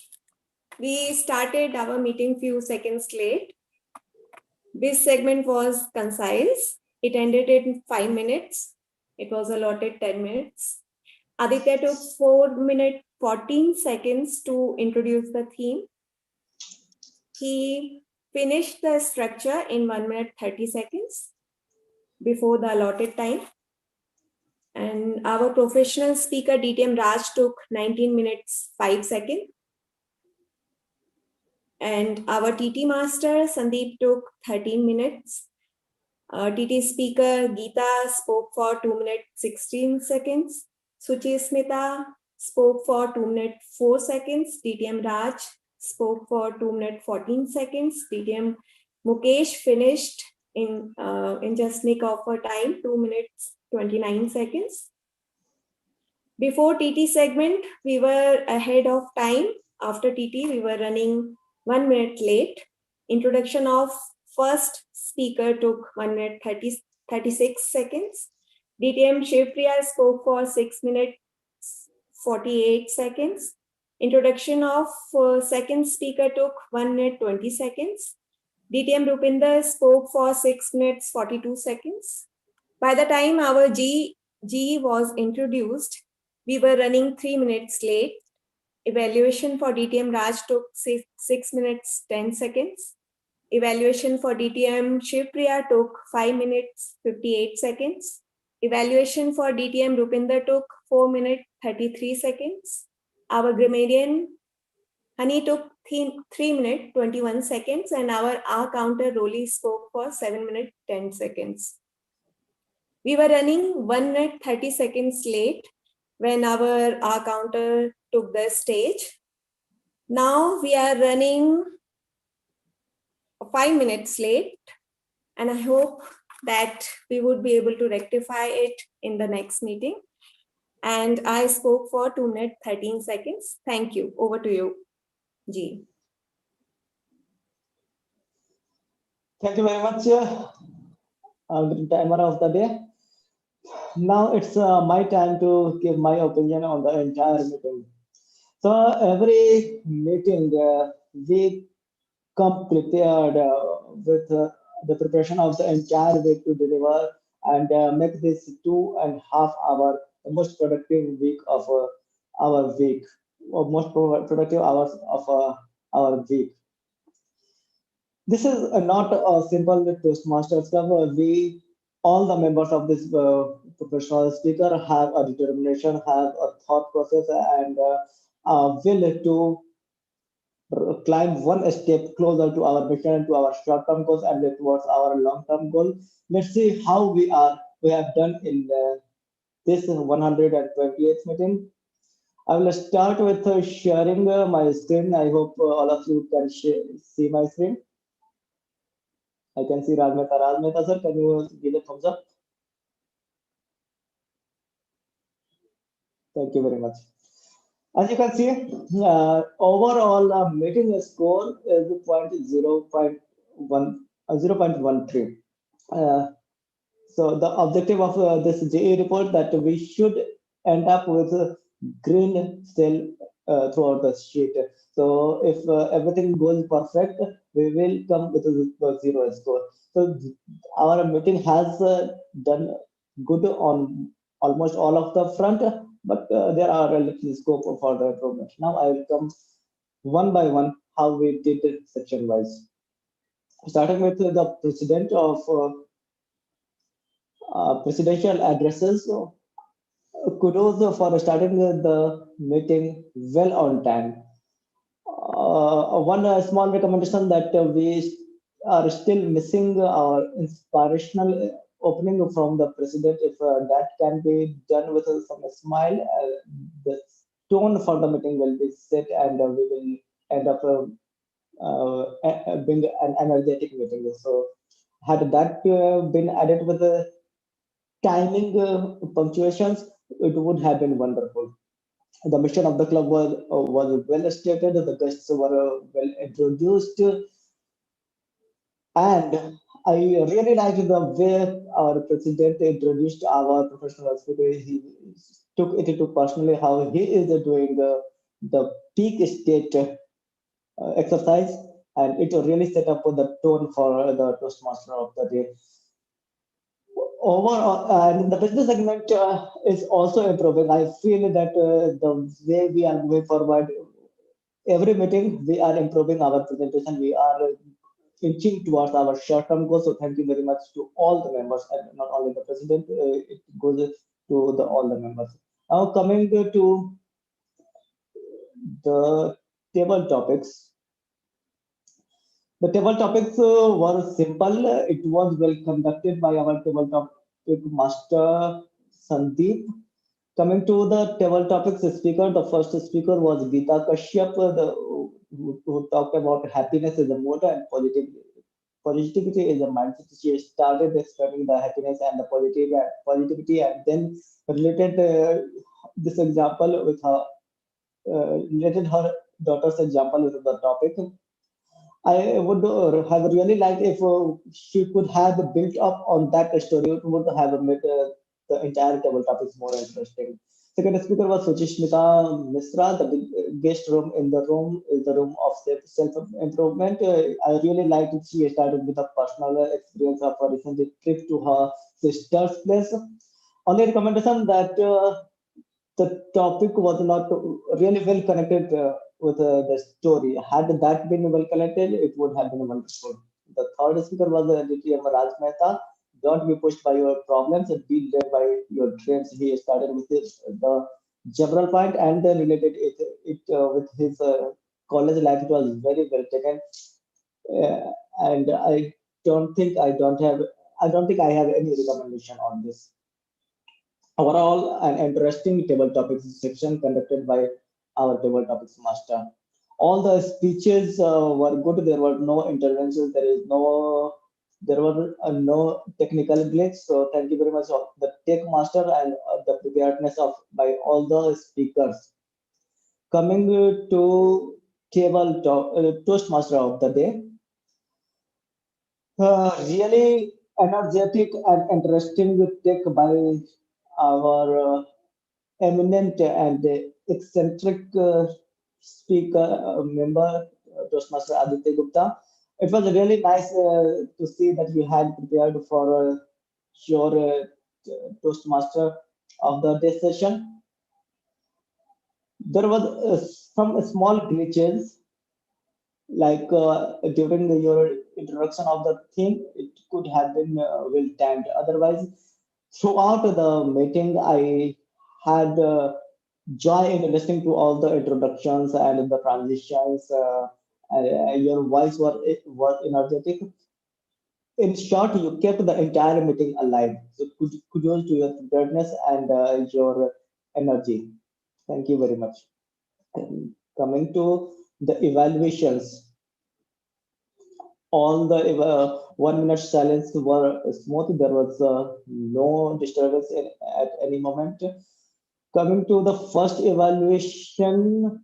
Speaker 3: We started our meeting few seconds late. This segment was concise. It ended in 5 minutes. It was allotted 10 minutes. Aditya took 4 minutes, 14 seconds to introduce the theme. He finished the structure in 1 minute, 30 seconds before the allotted time. And our professional speaker, DTM Raj, took 19 minutes, 5 seconds. And our TT master, Sandeep, took 13 minutes. TT speaker, Geeta, spoke for 2 minutes, 16 seconds. Suchi Smita spoke for 2 minutes, 4 seconds. DTM Raj spoke for 2 minutes, 14 seconds. DTM Mukesh finished in just nick of a time, 2 minutes, 29 seconds. Before TT segment, we were ahead of time. After TT, we were running 1 minute late. Introduction of first speaker took 1 minute 36 seconds. DTM Shivpriya spoke for 6 minutes 48 seconds. Introduction of second speaker took 1 minute 20 seconds. DTM Rupinder spoke for 6 minutes 42 seconds. By the time our G was introduced, we were running 3 minutes late. Evaluation for DTM Raj took 6 minutes 10 seconds. Evaluation for DTM Shivpriya took 5 minutes 58 seconds. Evaluation for DTM Rupinder took 4 minutes 33 seconds. Our grammarian Honey took 3 minutes 21 seconds, and our R counter Rolly spoke for 7 minutes 10 seconds. We were running 1 minute 30 seconds late when our R counter took the stage. Now we are running 5 minutes late, and I hope that we would be able to rectify it in the next meeting. And I spoke for 2 minutes 13 seconds. Thank you. Over to you, G.
Speaker 6: Thank you very much, the timer of the day. Now it's my time to give my opinion on the entire meeting. So every meeting we come prepared with the preparation of the entire week to deliver and make this 2.5 hour the most productive week of our week, or most productive hours of our week. This is not a simple Toastmasters Club. We, all the members of this professional speaker, have a determination, have a thought process, and will to climb one step closer to our mission, to our short-term goals, and towards our long-term goal. Let's see how we have done in this 128th meeting. I will start with sharing my screen. I hope all of you can see my screen. I can see Raj Mehta. Raj Mehta, sir, can you give a thumbs up? Thank you very much. As you can see, overall meeting score is 0.13. So the objective of this JE report that we should end up with a green still throughout the sheet. So if everything goes perfect, we will come with a 0 score. So our meeting has done good on almost all of the front, but there are a little scope for the improvement. Now I will come one by one how we did it section wise. Starting with the president of presidential addresses. Kudos for starting the meeting well on time. One small recommendation that we are still missing our inspirational opening from the president. If that can be done with some smile, the tone for the meeting will be set, and we will end up being an energetic meeting. So had that been added with the timing punctuations, it would have been wonderful. The mission of the club was well stated. The guests were well introduced, and I really liked the way our president introduced our professional speaker. He took it to personally how he is doing the peak state exercise, and it really set up the tone for the Toastmaster of the day. Overall, and the business segment is also improving. I feel that the way we are moving forward, every meeting we are improving our presentation. We are inching towards our short-term goals. So thank you very much to all the members, and not only the president. It goes to all the members. Now coming to the table topics. The table topics were simple. It was well conducted by our table topic master Sandeep. Coming to the table topics speaker, the first speaker was Geeta Kashyap, who talked about happiness is a motor and positivity is a mindset. She started explaining the happiness and the positivity, and then related this example with her, related her daughter's example with the topic. I would have really liked if she could have built up on that story. It would have made the entire table topics more interesting. Second speaker was Suchishmita Misra. The guest room in the room is the room of self-improvement. I really liked it. She started with a personal experience of a recent trip to her sister's place. Only recommendation that the topic was not really well connected with the story. Had that been well connected, it would have been wonderful. The third speaker was DTM Raj Mehta. Don't be pushed by your problems, be led by your dreams. He started with this, the general point and then related it with his college life. It was very well taken. And I don't think I have any recommendation on this. Overall, an interesting table topics section conducted by our table topics master. All the speeches were good. There were no interventions. There were no technical glitch. So thank you very much of the tech master and the preparedness of by all the speakers. Coming to Toastmaster of the day. Really energetic and interesting take by our eminent and eccentric speaker member, Toastmaster Aditya Gupta. It was really nice to see that you had prepared for your Toastmaster of the day session. There was some small glitches, like during your introduction of the theme, it could have been well timed. Otherwise, throughout the meeting, I had joy in listening to all the introductions and the transitions. Your voice was energetic. In short, you kept the entire meeting alive. So kudos to your preparedness and your energy. Thank you very much. And coming to the evaluations, all the 1 minute silence were smooth. There was no disturbance at any moment. Coming to the first evaluation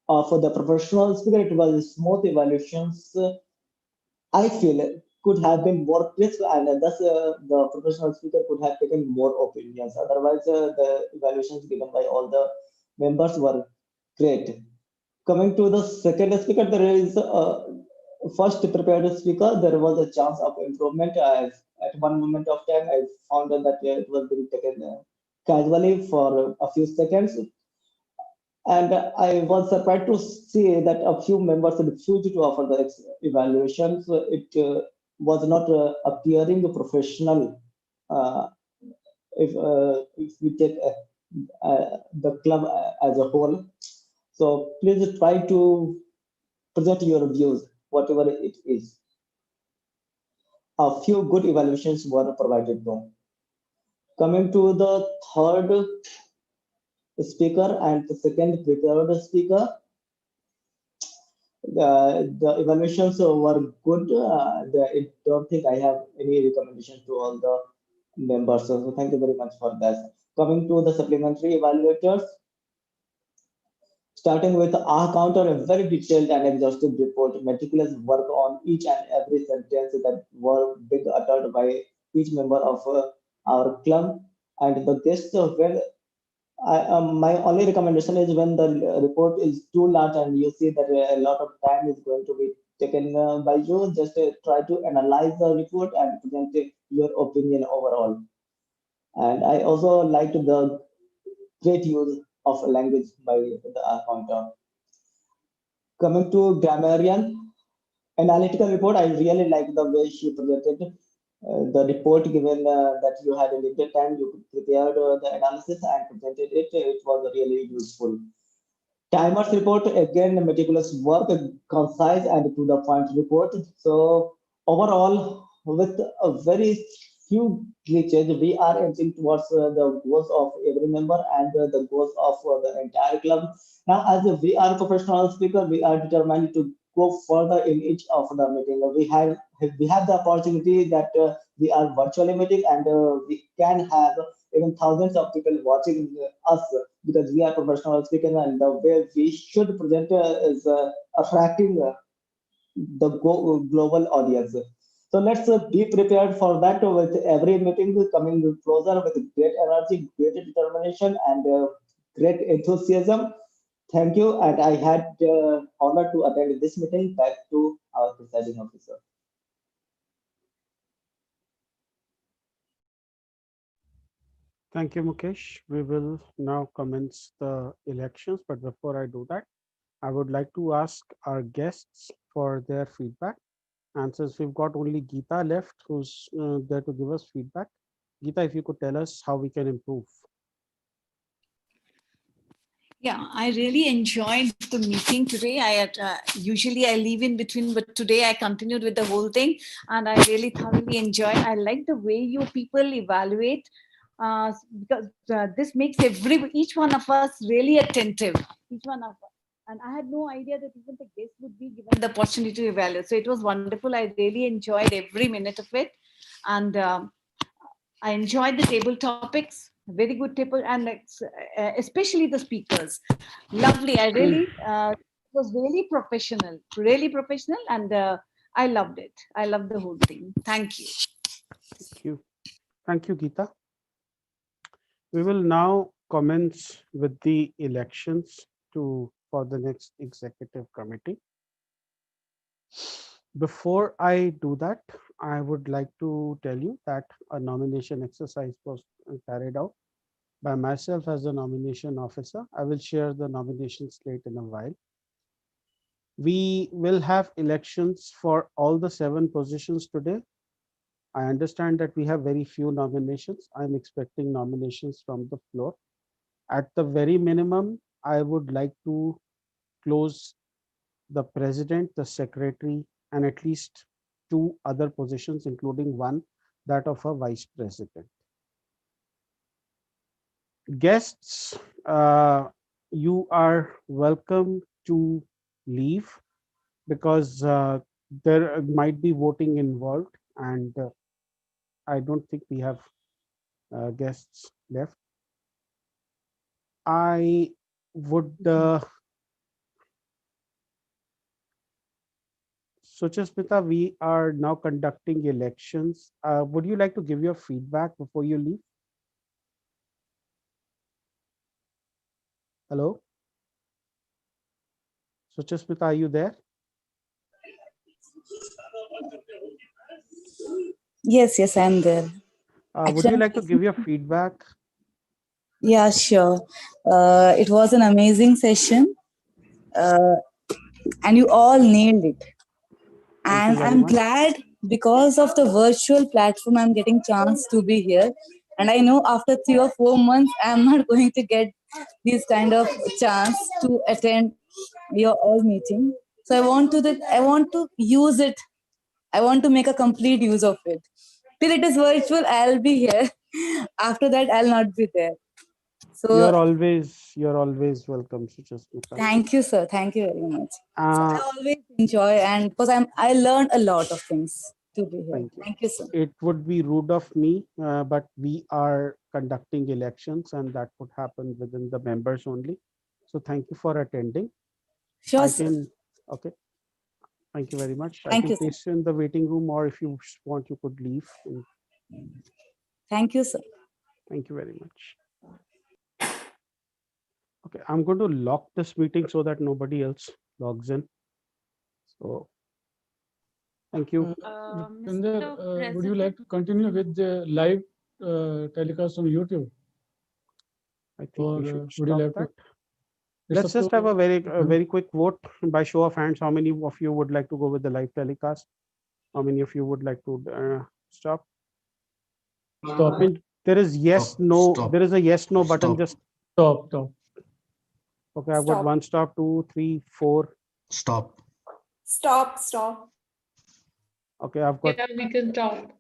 Speaker 6: for the professional speaker, it was smooth evaluations. I feel it could have been more crisp, and thus the professional speaker could have taken more opinions. Otherwise, the evaluations given by all the members were great. Coming to the second speaker, there is first prepared speaker. There was a chance of improvement. At one moment of time, I found that it was being taken casually for a few seconds. And I was surprised to see that a few members refused to offer the evaluations. It was not appearing professional if we take the club as a whole. So please try to present your views, whatever it is. A few good evaluations were provided though. Coming to the third speaker and the second prepared speaker, the evaluations were good. I don't think I have any recommendation to all the members. So thank you very much for that. Coming to the supplementary evaluators, starting with R counter, a very detailed and exhaustive report, meticulous work on each and every sentence that were being uttered by each member of our club. And the guests, my only recommendation is when the report is too large and you see that a lot of time is going to be taken by you, just try to analyze the report and present your opinion overall. And I also liked the great use of language by the accountant. Coming to grammarian analytical report, I really like the way she presented the report, given that you had a limited time, you prepared the analysis and presented it. It was really useful. Timers report, again, meticulous work, concise and to the point report. So overall, with a very few glitches, we are inching towards the goals of every member and the goals of the entire club. Now, as a VR professional speaker, we are determined to go further in each of the meeting. We have the opportunity that we are virtually meeting and we can have even thousands of people watching us because we are professional speakers and the way we should present is attracting the global audience. So let's be prepared for that with every meeting coming closer with great energy, great determination, and great enthusiasm. Thank you, and I had honor to attend this meeting. Back to our presiding officer.
Speaker 1: Thank you, Mukesh. We will now commence the elections. But before I do that, I would like to ask our guests for their feedback. And since we've got only Geeta left, who's there to give us feedback, Geeta, if you could tell us how we can improve.
Speaker 10: Yeah, I really enjoyed the meeting today. Usually I leave in between, but today I continued with the whole thing, and I really thoroughly enjoyed. I like the way you people evaluate, because this makes each one of us really attentive. Each one of us. And I had no idea that even the guests would be given the opportunity to evaluate. So it was wonderful. I really enjoyed every minute of it. And I enjoyed the table topics, very good table, and especially the speakers. Lovely. I really, it was really professional, and I loved it. I loved the whole thing. Thank you.
Speaker 1: Thank you. Thank you, Geeta. We will now commence with the elections for the next executive committee. Before I do that, I would like to tell you that a nomination exercise was carried out by myself as the nomination officer. I will share the nomination slate in a while. We will have elections for all the 7 positions today. I understand that we have very few nominations. I'm expecting nominations from the floor. At the very minimum, I would like to close the president, the secretary, and at least 2 other positions, including one, that of a vice president. Guests, you are welcome to leave because there might be voting involved, and I don't think we have guests left. I would Suchasmita, we are now conducting elections. Would you like to give your feedback before you leave? Hello? Suchasmita, are you there?
Speaker 11: Yes, I'm there.
Speaker 1: Would you like to give your feedback?
Speaker 11: Yeah, sure. It was an amazing session, and you all nailed it. And I'm glad because of the virtual platform, I'm getting chance to be here. And I know after 3 or 4 months, I'm not going to get this kind of chance to attend your all meeting. So I want to use it. I want to make a complete use of it. Till it is virtual, I'll be here. After that, I'll not be there. So
Speaker 1: you're always welcome, Suchasmita.
Speaker 11: Thank you, sir. Thank you very much. So I always enjoy, and because I learned a lot of things to be here. Thank you, sir.
Speaker 1: It would be rude of me, but we are conducting elections, and that would happen within the members only. So thank you for attending.
Speaker 11: Sure, sir.
Speaker 1: Okay. Thank you very much.
Speaker 11: Thank
Speaker 1: I
Speaker 11: you,
Speaker 1: can place you in the waiting room, or if you want, you could leave.
Speaker 11: Thank you, sir.
Speaker 1: Thank you very much. Okay, I'm going to lock this meeting so that nobody else logs in. So, thank you.
Speaker 2: Vipinder, would you like to continue with the live telecast on YouTube?
Speaker 1: I think we should
Speaker 2: would you
Speaker 1: stop
Speaker 2: like
Speaker 1: that.
Speaker 2: to?
Speaker 1: Let's just have a very quick vote by show of hands. How many of you would like to go with the live telecast? How many of you would like to stop?
Speaker 2: Stop.
Speaker 1: I mean, there is yes, no. There is a yes, no button. Just
Speaker 2: stop.
Speaker 1: Okay, I've got 1 stop, 2, 3, 4.
Speaker 8: Stop.
Speaker 3: Stop.
Speaker 1: Okay, I've got.
Speaker 12: Yeah, we can stop.